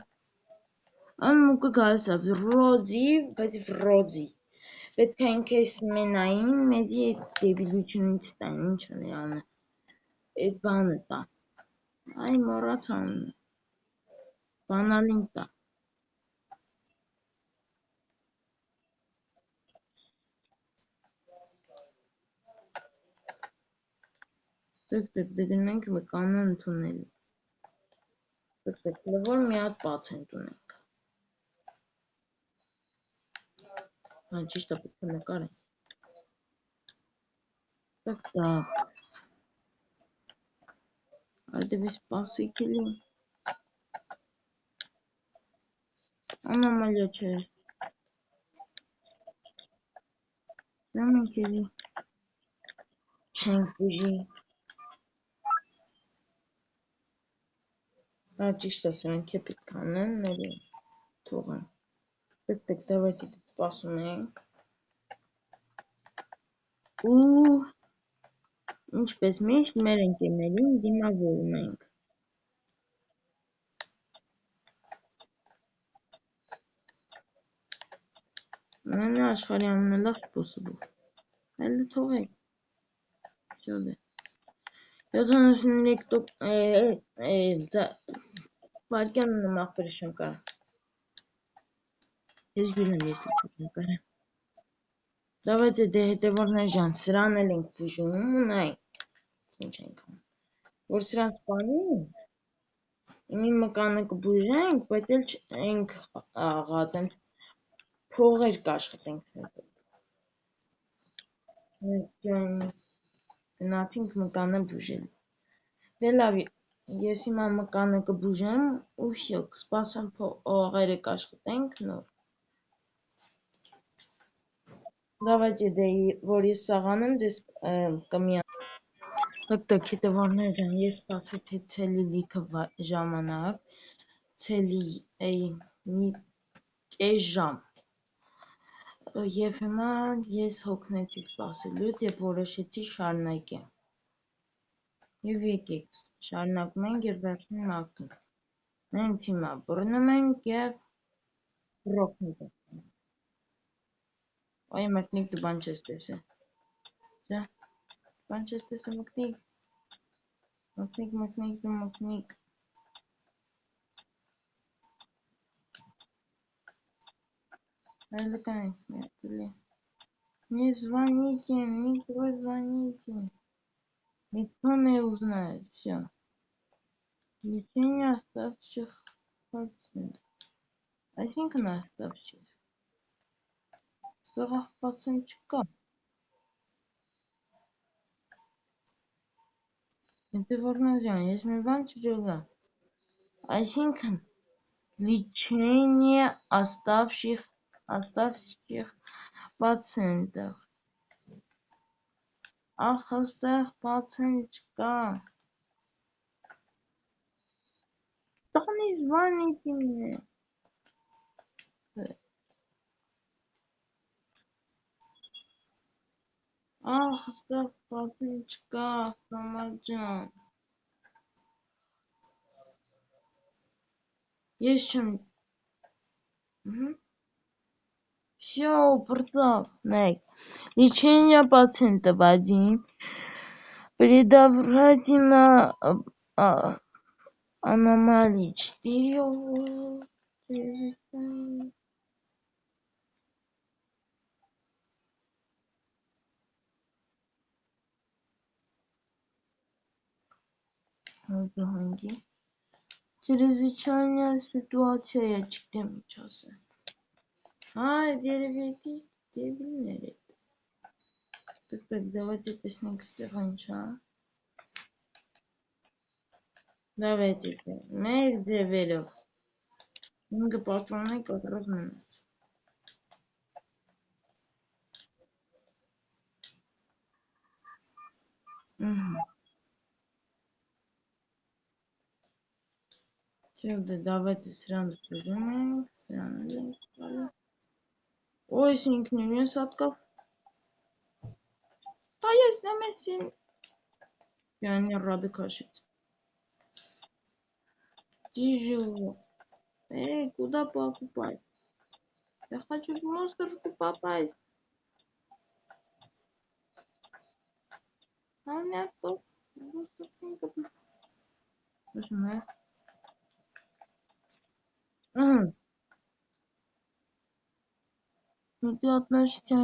Անմուկը գալիս է վրոձի, բայց վրոձի։ Պետք է ինքես մենային, մեզի այդ դեբիլությունից տան, ինչ են անը։ Այդ բանը տա։ Այ մոռացա անունը։ Բանալին տա։ Դեք դգնենք մկանն ընդունել։ Դեք լվոր մի հատ բաց ընդունենք։ Հա ճիշտ է պետք է նկարենք։ Так. Это без спасителей. Аномалия че. Замыкели. Ченкужи. А чисто сранки питканен нели туган. Так, давайте спасунենք։ Ու ինչպես միշտ մեր ընկերներին դիմավորում ենք։ Մենը աշխարհի ամենալավ սպոսոբով։ Այլ թողեք։ Всё դե։ 73 վարկյան նամախ շնկա։ Ես գյուլեմ ես նկարեմ։ Давайте դե հետևորներ ջան, սրան էլ ենք բուժում ունենք։ Ինչ ենք անում։ Որ սրան սպանին, իմի մկանը կբուժենք, բայց էլ չենք աղատենք փողեր կաշխատենք սենց։ Գնացինք մկանը բուժել։ Դե լավ, ես հիմա մկանը կբուժեմ ու всё, կսպասեմ փողերը կաշխատենք նոր։ Давайте դե որ ես սաղանեմ ձեզ կմիանամ։ Так, հետևորներ ջան, ես սպասեցի ցելի լիքը ժամանակ, ցելի մի կես ժամ։ Եվ հիմա ես հոգնեցի սպասելուց եւ որոշեցի շարունակեմ։ Եվ եկեք շարունակում ենք եւ վերջնում ակտում։ Մենք հիմա բռնում ենք եւ ռոքնենք։ Այ մտնիկ դու բան չես տեսել։ Ջա, բան չես տեսել մտնիկ։ Մտնիկ։ Այլ կանենք, Не звоните, никто не узнает, все. Лечение оставших пациентов. Այսինքն оставших. Սաղ պացient չկա։ Հետևորներ ջան, ես մի բան չջողա։ Այսինքն лечение оставших пациентов. Ախ, այստեղ պացient չկա։ Տանի звоните мне. Ախ, այստեղ պացient չկա, Սամար ջան։ Ես չեմ։ Всё, портал. Лечение пациентов 1. Предотвратительно аномалии 4. Чрезвычайная ситуация, я читаю сейчас. Երևի Դեվիլներ է։ Давайте տեսնենք ստեղ ինչա։ Давайте մեր ձևերով։ 5 պատրոններ կտրող մնաց։ Все, давайте սրան դժում ենք, սրան ենք տալը։ Ой, ինքն իրեն սատկավ։ Стоять на месте. Я не рада кашить. Тяжело. Эй, куда покупать? Я хочу в мусорку попасть. А у меня тут мусорка. Нажимаю. Ну ты относишься...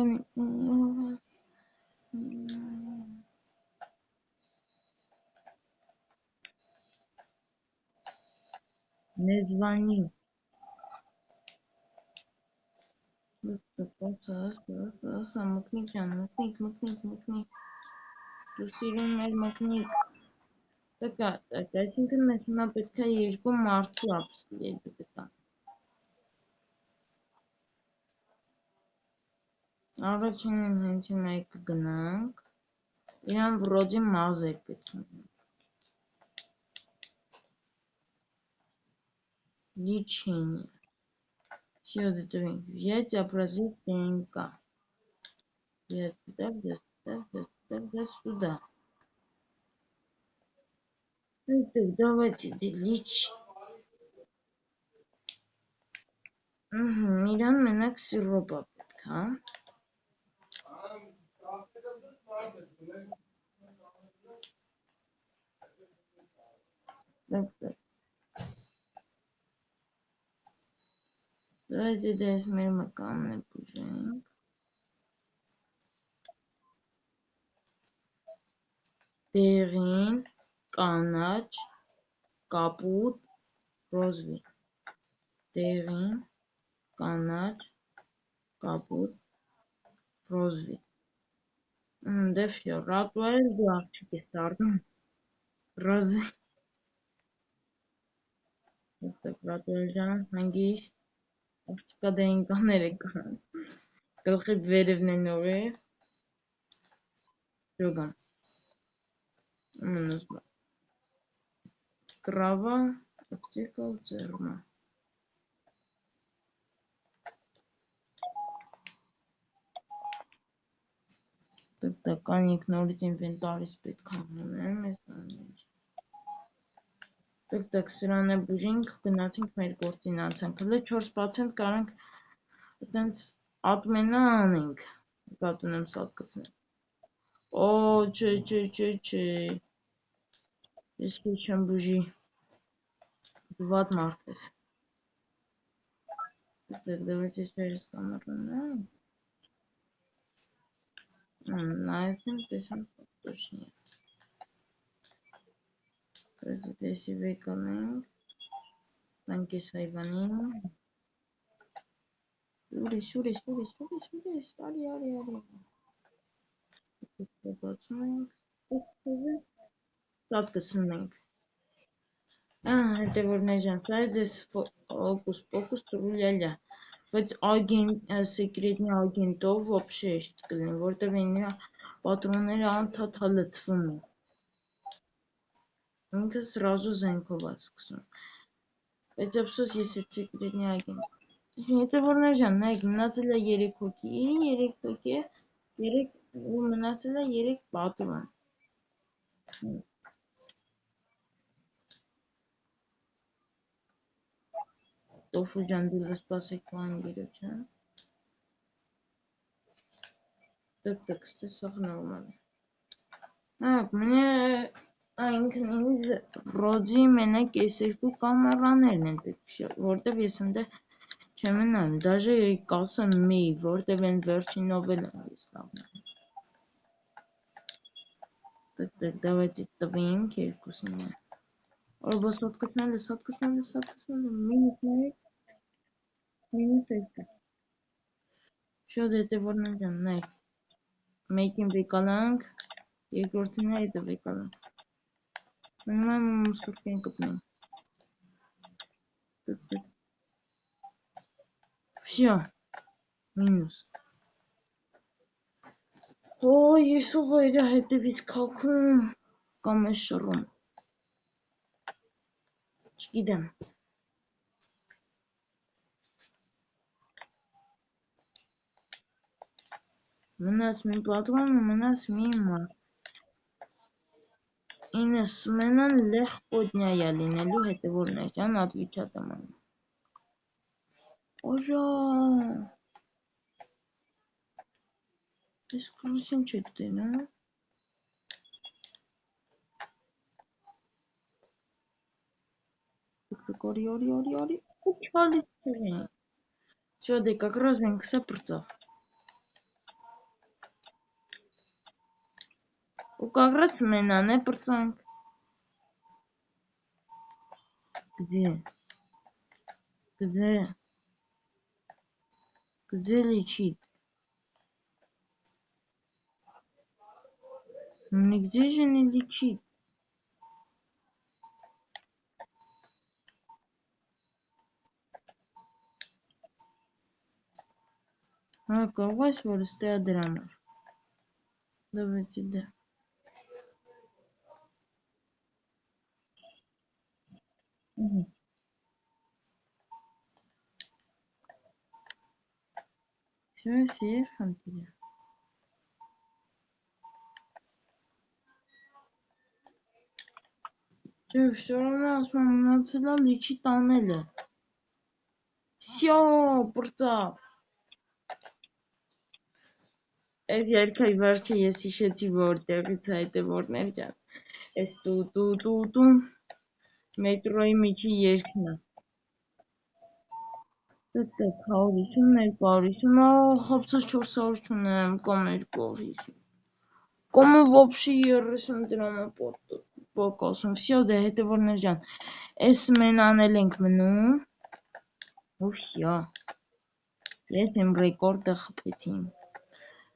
Не звони. Մկնիկ ջան, մկնիկ։ Դու սիրում ես մկնիկ։ Տկա, այսինքն մենք հիմա պետք է երկու մարդու ապստել պետք է։ Առաջինին հենց հիմա կգնանք։ Իրան վրոդի մազեր պետք է։ Лечение. Все это взять, образить ДНК. Взять сюда. Ну, так, давайте лечить. Իրան մենակ սիրոպա պետք է։ Давайте դες մեր մկանն է բուժենք։ Դեղին, կանաչ, կապուտ, ռոզվի։ Դեղին, կանաչ, կապուտ, ռոզվի։ Դե վсё, ռատուել դու աղջիկ ես դառնում։ Ռոզի։ Ռատուել ջան, հանգիստ։ Աղջիկա դենկաները կան։ Գլխի վերևն են ուղիղ։ Ջոգան։ Нужно. Трава, аптека, церна. Так, каник նորից ինվենտարից պետք է անեմ, Так, սրան է բուժենք, գնացինք մեր գործին անցանք, հլը 4% կարանք այտենց ատմենա անենք, կատ ունեմ սատկացնեմ, օ, չէ, ես քիչ եմ բուժի, վատ մարդ ես, Так, давайте через камеру, на этом տեսանք точнее. Դեսի վեկանենք, տանք ես հայվանին, ուրես, արի, բացում ենք, սատկսնում ենք, հետևորներ ջան, սա է ձեզ պոկուս տրուլյալյա, բայց սեկրետնի ագենտով ոբշե էշտ կլինի, որտև ինի պատրոնները անթաթա լծվում են, ինքը սրազու զենքով է սկսում, բայց ապսոս ես էդ սեկրետնի ագենտ, հետևորներ ջան, նայք, մնացել է 3 հոգի, ու մնացել է 3 պատրոն, Տոֆու ջան, դու լսպասեք պան գիրոջ, Так, սաղ նորմալ է, մնե ինքն ինձ ռոձի մենակ ես երկու կամերաներն են պետք, որտև ես ընդե չեմ նայում, դաժե կասեմ մի, որտև են վերջինով էլ ես լավն Так, давайте տվենք երկուսին է, օրբա սատկսնել, մինուտ է, Շատ հետևորներ կան, նայք, մեկին վեկալանք, երկրորդին հետը վեկալանք, մնում եմ մուսկրկեն կպնենք, վսյա, մինուս, ես ով է իրա հետևից կաքում, կամ ես շռում, չգիտեմ, մնաց մի պատրոն ու մնաց մի մարդ, ինը սմենան լեղպոտնյայա լինելու հետևորներ ջան ատվիչատ եմ անում, օժա, ես կրուսին չեք դեն, հա? Ori, ու չալից չեղին, շատ է, как раз մենք սա պրծավ, ու как раз մենան է պրծանք, Где лечит? Нигде же не лечит. Ковась вырастая драма. Давайте, да. Все, фантазия. Все равно османацела лечит анеля. Все, пурцав. Այդ երկայ վերջը ես հիշեցի որտեղից հետևորդներ ջան, այս տու մետրոյի միջի երկն է, տտտկ 150, 250, խապցած 400 չունեմ, կամ 250, կամ вообще 30 դրամը պոկոսում, վсё դե հետևորդներ ջան, այս մեն անել ենք մնում, ու վсё, ես իմ ռեկորդը խփեցի,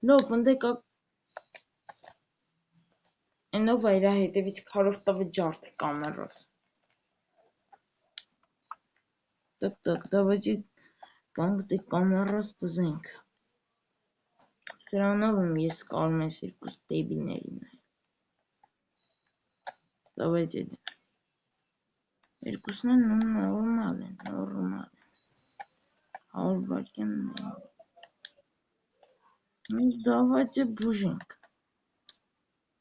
լոպ ընդեկա, Այնով այրա հետևից քարով տվը ջարդ կամերոս, տտտկ, давайте կանգտի կամերոս տզենք, սրանով եմ ես կարում ես երկուս դեբիլներին այլ, давайте երկուսն են նորմալ են, 100 վարկյան են, ну давайте բուժենք,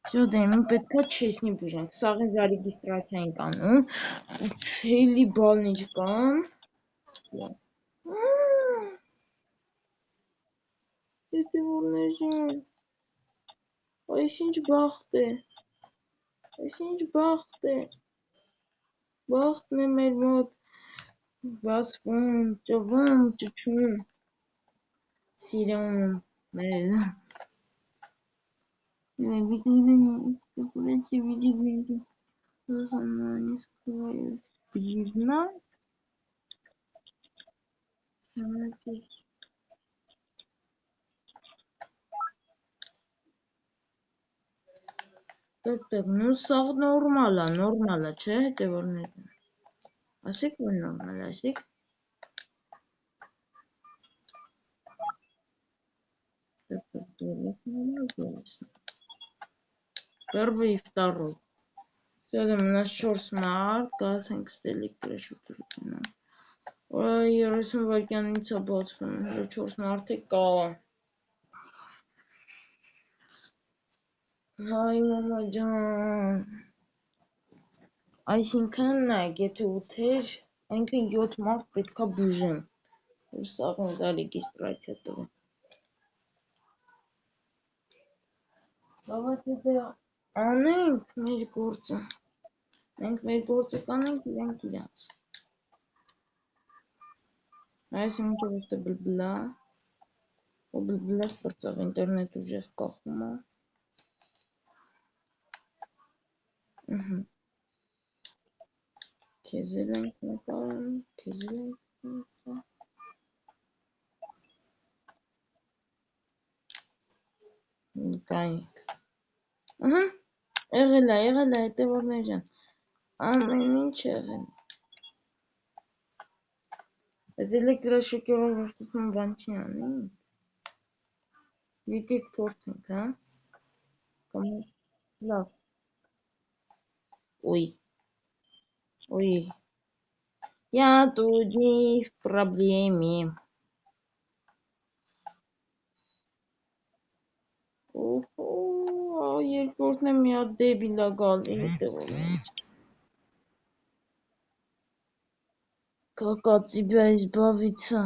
всё դե իմ պետքա չեսնի բուժենք, սաղին զարեգիստրացիա ենք անում, ու ցելի բալնիջկան, հետևորներ ջան, այս ինչ բախտ է, բախտն է մեր մոտ, բացվում, ճվում, ճչում, սիրում, մեզ, видите, она не скрывает, видно, տտտկ, ну սաղ նորմալ է, չէ հետևորներ, ասեք որ նորմալ է, ասեք, Первый и второй. Тогда у нас 4 մարդ, գասենք ստե էլեկտրաշոկերությունը, Ой, 30 վայրկյանից է բացվում, 4 մարդ է կա, Հայ մամա ջան, այսինքն նայք, եթե 8 էր, այնքն 7 մարդ պետքա բուժեմ, ու սաղ ինձ ռեգիստրացիա տվեն, Давайте դե անենք մեր գործը, մենք մեր գործը կանենք, իրենք իրանց, այս մինչև ուստը բլբլա, ու բլբլաս պրծավ, ինտերնետ ուժեղ կախում է, քեզել ենք նկարում, Նկայինք։ Ահա, եղել է, հետևորդներ ջան։ Ամեն ինչ եղել է։ Բայց էլեկտրաշոկերով վրդովվում բան չի անի։ Եկեք փորձենք, հա։ Կամ լավ։ Ой. Я тут не в проблеме. Օհո, երկրորդն է մի հատ դեբիլ է գալի հետևորներ։ Как от тебя избавиться?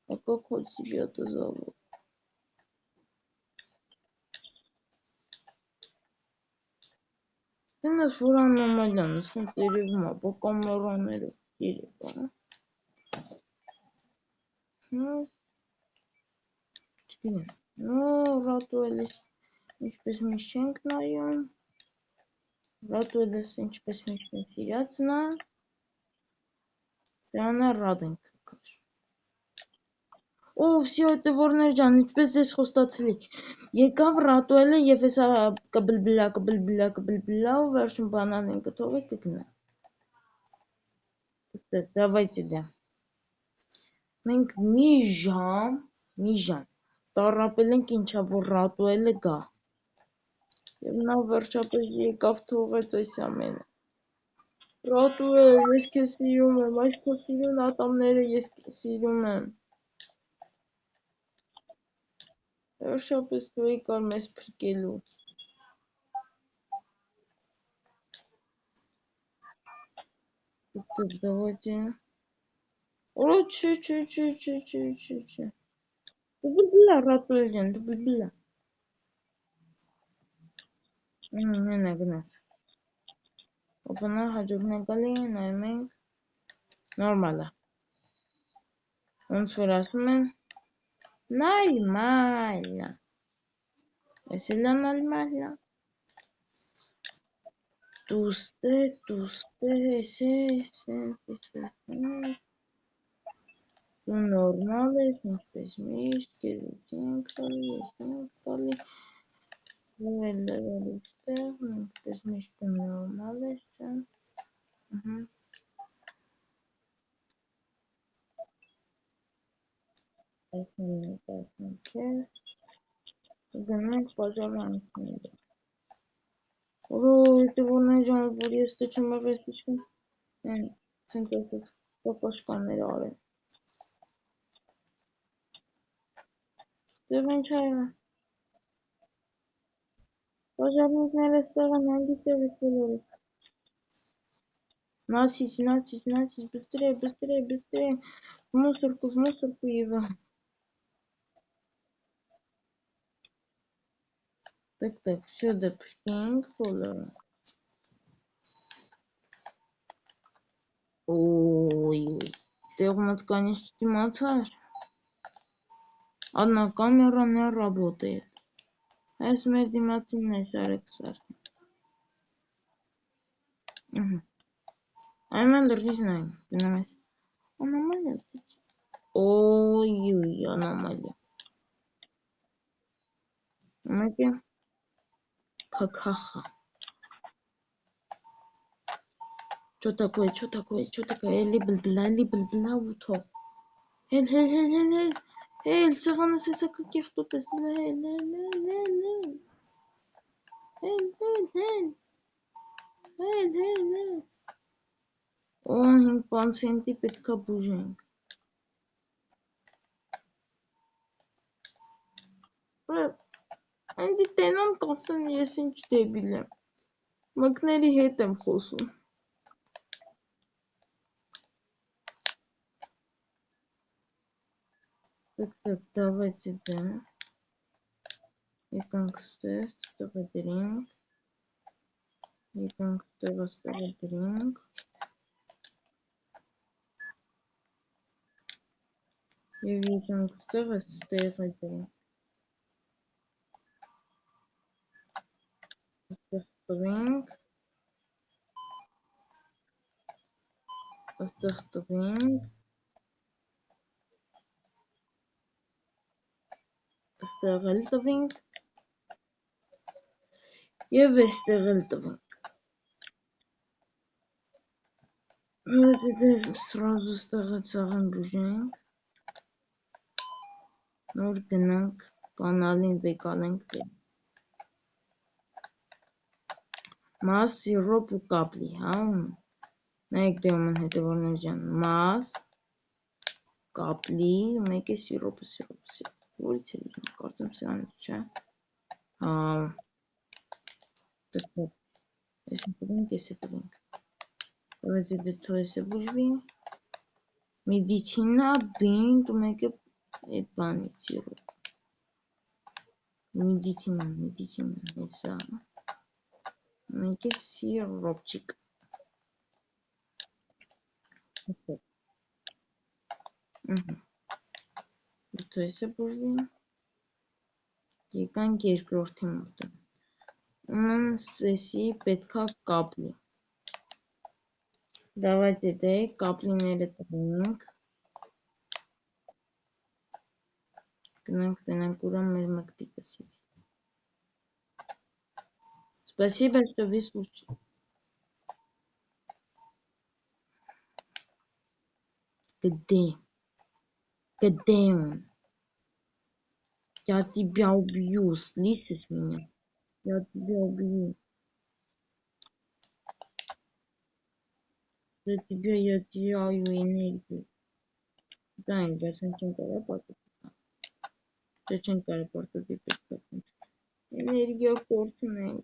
А как от себя-то зовут? Տենաս որ անոմալյան, ասենց երևում է, բոկամորաներով երևա։ Չգիտեմ, ռատուելիս ինչպես միշտ չենք նայում, ռատուելիս ինչպես միշտ ենք իրացնա, սրանա ռադ ենք կար։ Վսյո հետևորներ ջան, ինչպես ձեզ խոստացելի, եկավ ռատուելը և հեսա կբլբլա ու վերջում բանանին կթողի կգնա։ Давайте да։ Մենք մի ժամ տառապել ենք ինչա որ ռատուելը գա։ Եվ նա վերջապես եկավ թողեց այս ամենը։ Ռատուել, ես քեզ սիրում եմ, այս քո սիրուն ատամները ես սիրում եմ։ Վերջապես դու եկար մեզ փրկելու։ Давайте։ Օ, չէ։ Դու բլբլա, ռատուել ջան, դու բլբլա։ Հենա գնաց։ Օպանա հաջորդն է գալի, նայում ենք։ Նորմալ է։ Ոնց որ ասում են, նորմալ։ Էս էլ է նորմալ։ Տուստե, Դու նորմալ ես, ինչպես միշտ, կերուց ենք տալի, ես ենք տալի։ Դու էլ լրալուց տեղ, ինչպես միշտ դու նորմալ ես ջան։ Այսնենք կեր, գնենք պաժարանքները։ Հետևորներ ջան, որ ես տչում եղես իչքին, ցենք այսպես կոկոշկաններ արեն։ Դև ինչ այղը։ Պաժարնիկները ստեղ են, հանգիստ եղեք բոլորը։ Նասից, բստրե, մուսորկու եվա։ Так, сюда прикинь, բոլորը։ Ой, տեղումդ կանիշ դիմացար։ Одна камера не работает. Այս մեր դիմացինն է սարեքսար։ Այմեն լրգիզ նայում, գնամ ես։ Անոմալիա, Ой, անոմալիա։ Մեկ է, կակախա։ Что такое, էլի բլբլա ու թող։ Հել, սեղանս եսա կեղտոտ ես, հել։ Օ, 5 սենտի պետքա բուժենք։ Անձի տենան կասեն ես ինչ դեբիլ եմ։ Մկների հետ եմ խոսում։ Так, давайте, да. Եկանք ստեղ, ստեղը դրինք։ Եկանք ստեղը դրինք։ Եվ եկանք ստեղը դրինք։ Ստեղ տվինք։ Ստեղ տվինք։ այստեղ էլ տվինք եւ այստեղ էլ տվինք։ Теперь сразу ստեղծաղն բուժենք, նոր գնանք, բանալին վեկալենք մաս, սիրոպ ու կապլի, հա, նայեք դեոմն հետևորներ ջան, մաս, կապլի, մեկ է սիրոպը, որից է ուզում, կարծեմ սրանից, չէ, հա, տկոտ, ես է տվինք, Давайте դրթու էսը բուժվի, մեդիցինա, բինտ ու մեկ է այդ բանից սիրոպ, մեդիցինա, հեսա, մեկ է սիրոպչիկ, դրթու էսը բուժվի, եկանք երկրորդի մոտը, սեսի պետքա կապլի, Давайте դե կապլիները տվինք, գնանք տենանք ուրա մեր մկտիկը սիրի, Спасибо, что вы слушали. Где он? Я тебя убью, слышишь меня? Я тебя убью. Я теряю энергию. Да, я зачем работать? Зачем работать? Энергия коротная.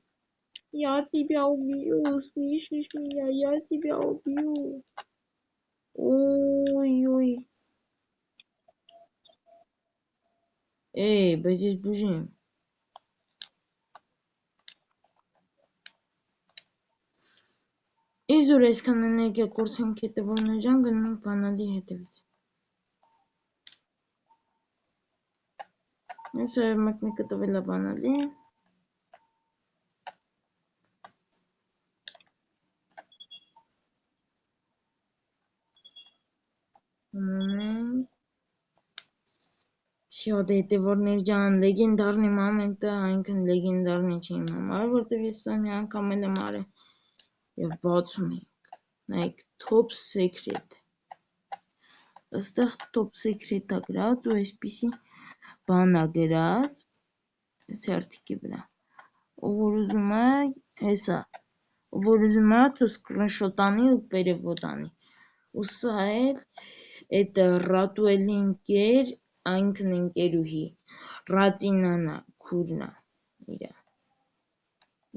Я тебя убью, слышишь меня? Я тебя убью. Ой-ой. Эй, здесь бежим. Իզուր այսքան էներգիա կորցնենք հետևորներ ջան, գնում ենք բանալի հետևից։ Ես մեկնիկը տվել է բանալի։ Всё, դե հետևորներ ջան, լեգենդարնի մամենտը այնքան լեգենդարնի չի իմ համար, որտև ես սա մի անգամ էլ եմ արել եւ բացում ենք։ Նայեք, top secret։ Այստեղ top secret-ա գրած ու այսպիսի բան ա գրած թերթիկի վրա։ Ով որ ուզում է, հեսա, ով որ ուզում է, թող screenshot անի ու perevod անի։ Ու սա էլ այդ Ռատուելի ընկեր, այնքան ընկերուհի, Ռատինանա, քուրնա, իրա։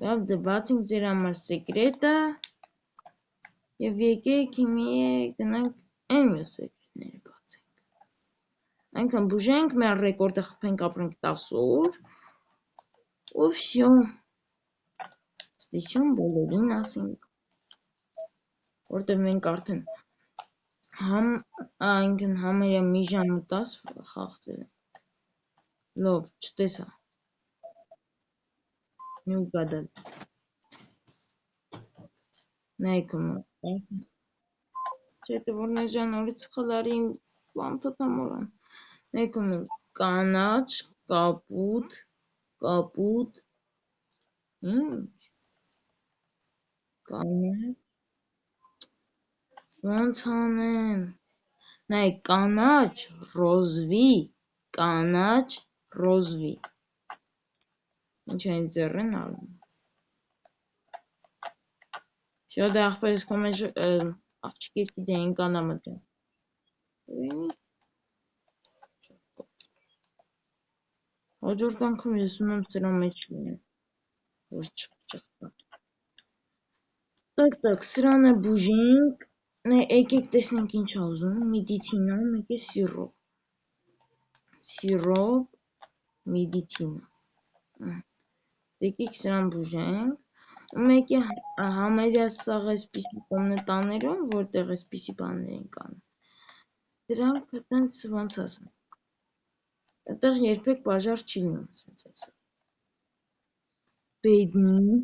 Լավ, դե բացինք ձեր համար սեկրետը եւ եկեք հիմի գնանք այն մյուս սեկրետները բացենք։ Այնքան բուժենք, մեր ռեկորդը խփենք, ապրենք 10 օր։ Ու всё։ Ստեսյուն բոլորին ասենք։ Որտեղ մենք արդեն այնքան համարյա մի ժամ ու 10 խաղացել ենք։ Լավ, չտեսա։ Не угадал. Նայքում հետևորներ ջան, նորից խլարի բանտը տամորան։ Նայքում կանաչ, կապուտ, ինչ, կանաչ, ոնց անեմ, նայք կանաչ, ռոզվի, ինչ այն ձեռեն ալում։ Всё, դե ախպերս քո մեջ աղջիկեր գիտեին կանամը դեն։ Հաջորդ անգամ ես ունեմ սրա մեջ լինեմ, որ չխպա։ Так, սրանը բուժենք, եկեք տեսնենք ինչ ա ուզում, մեդիցինա, մեկ է սիրոպ, մեդիցինա։ Եկեք սրան բուժենք, մեկ է համարյա սաղ այսպիսի կոմնետաներում, որտեղ այսպիսի բաններ են կանում։ Դրանք տենց ոնց ասեմ, այդտեղ երբեք բաժար չի լինում, սենց ասեմ։ Բեդնի,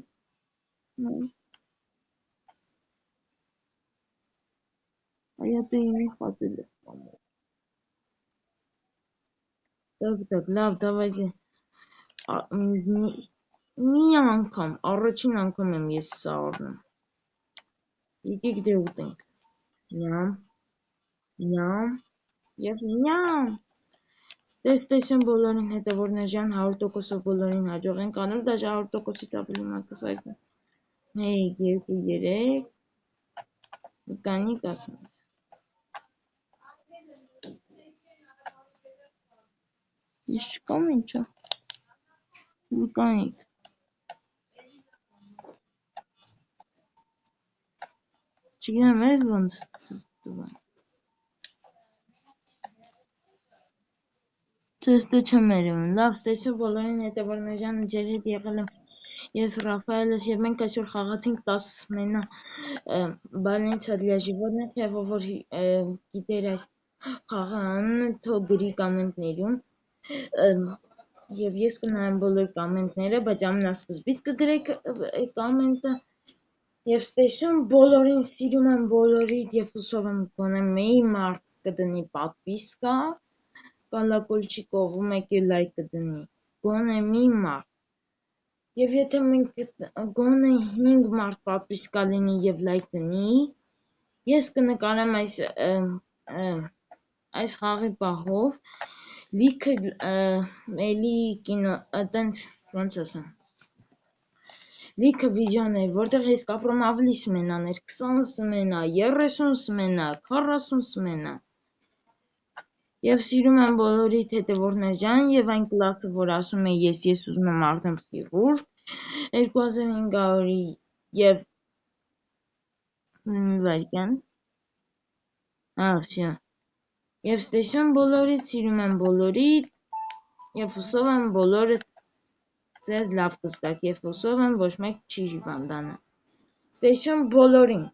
я ты не хватили. Так, лав, давайте Մի անգամ, առաջին անգամ եմ ես սա առնում։ Եկեք դե ուտենք։ Նյամ, նյամ և նյամ։ Տեստեսյուն բոլորին հետևորներժան 100%-ով բոլորին հաջող ենք անում, դաժե 100%-ից ավելի մակասայքում։ 1, 2, 3, կանիկ ասում։ Ես չկամ ինչա։ Կանիկ։ Չգնամ ես ոնց տվան։ Չեստը չեմ երևում, լավ, ստեսյուն բոլորին հետևորներժան ջեր հետ եղել եմ ես Ռաֆայելս և մենք այսօր խաղացինք 10 մենա բալենցիա դլյա ժիվոդնեխ և որ գիտեր այս խաղի անունը թող գրի կամենտներում և ես կնայեմ բոլոր կամենտները, բայց ամենասկզբից կգրեք կամենտը և ստեսյուն բոլորին սիրում եմ բոլորիդ և հուսով եմ գոնե մեի մարդ կդնի պատվիսկա կալակոլչիկով ու մեկ էլ լայք կդնի, գոնե մի մարդ և եթե մենք գոնե 5 մարդ պատվիսկա լինի և լայք դնի, ես կնկարեմ այս խաղի պահով լիքը էլի կինո, տենց ոնց ասեմ, լիքը վիդեոներ, որտեղ ես կապրում ավելի սմենաներ, 20 սմենա, 30 սմենա, 40 սմենա և սիրում եմ բոլորիդ հետևորներժան և այն կլասը, որ ասում է ես ուզում եմ արդեմ խիղուրդ, 2500-ի և մի վայրկյան, վсё, և ստեսյուն բոլորիդ, սիրում եմ բոլորիդ և հուսով եմ բոլորդ ձեզ լավ կզգաք և հուսով եմ ոչ մեկ չի հիվանդանա, ստեսյուն բոլորին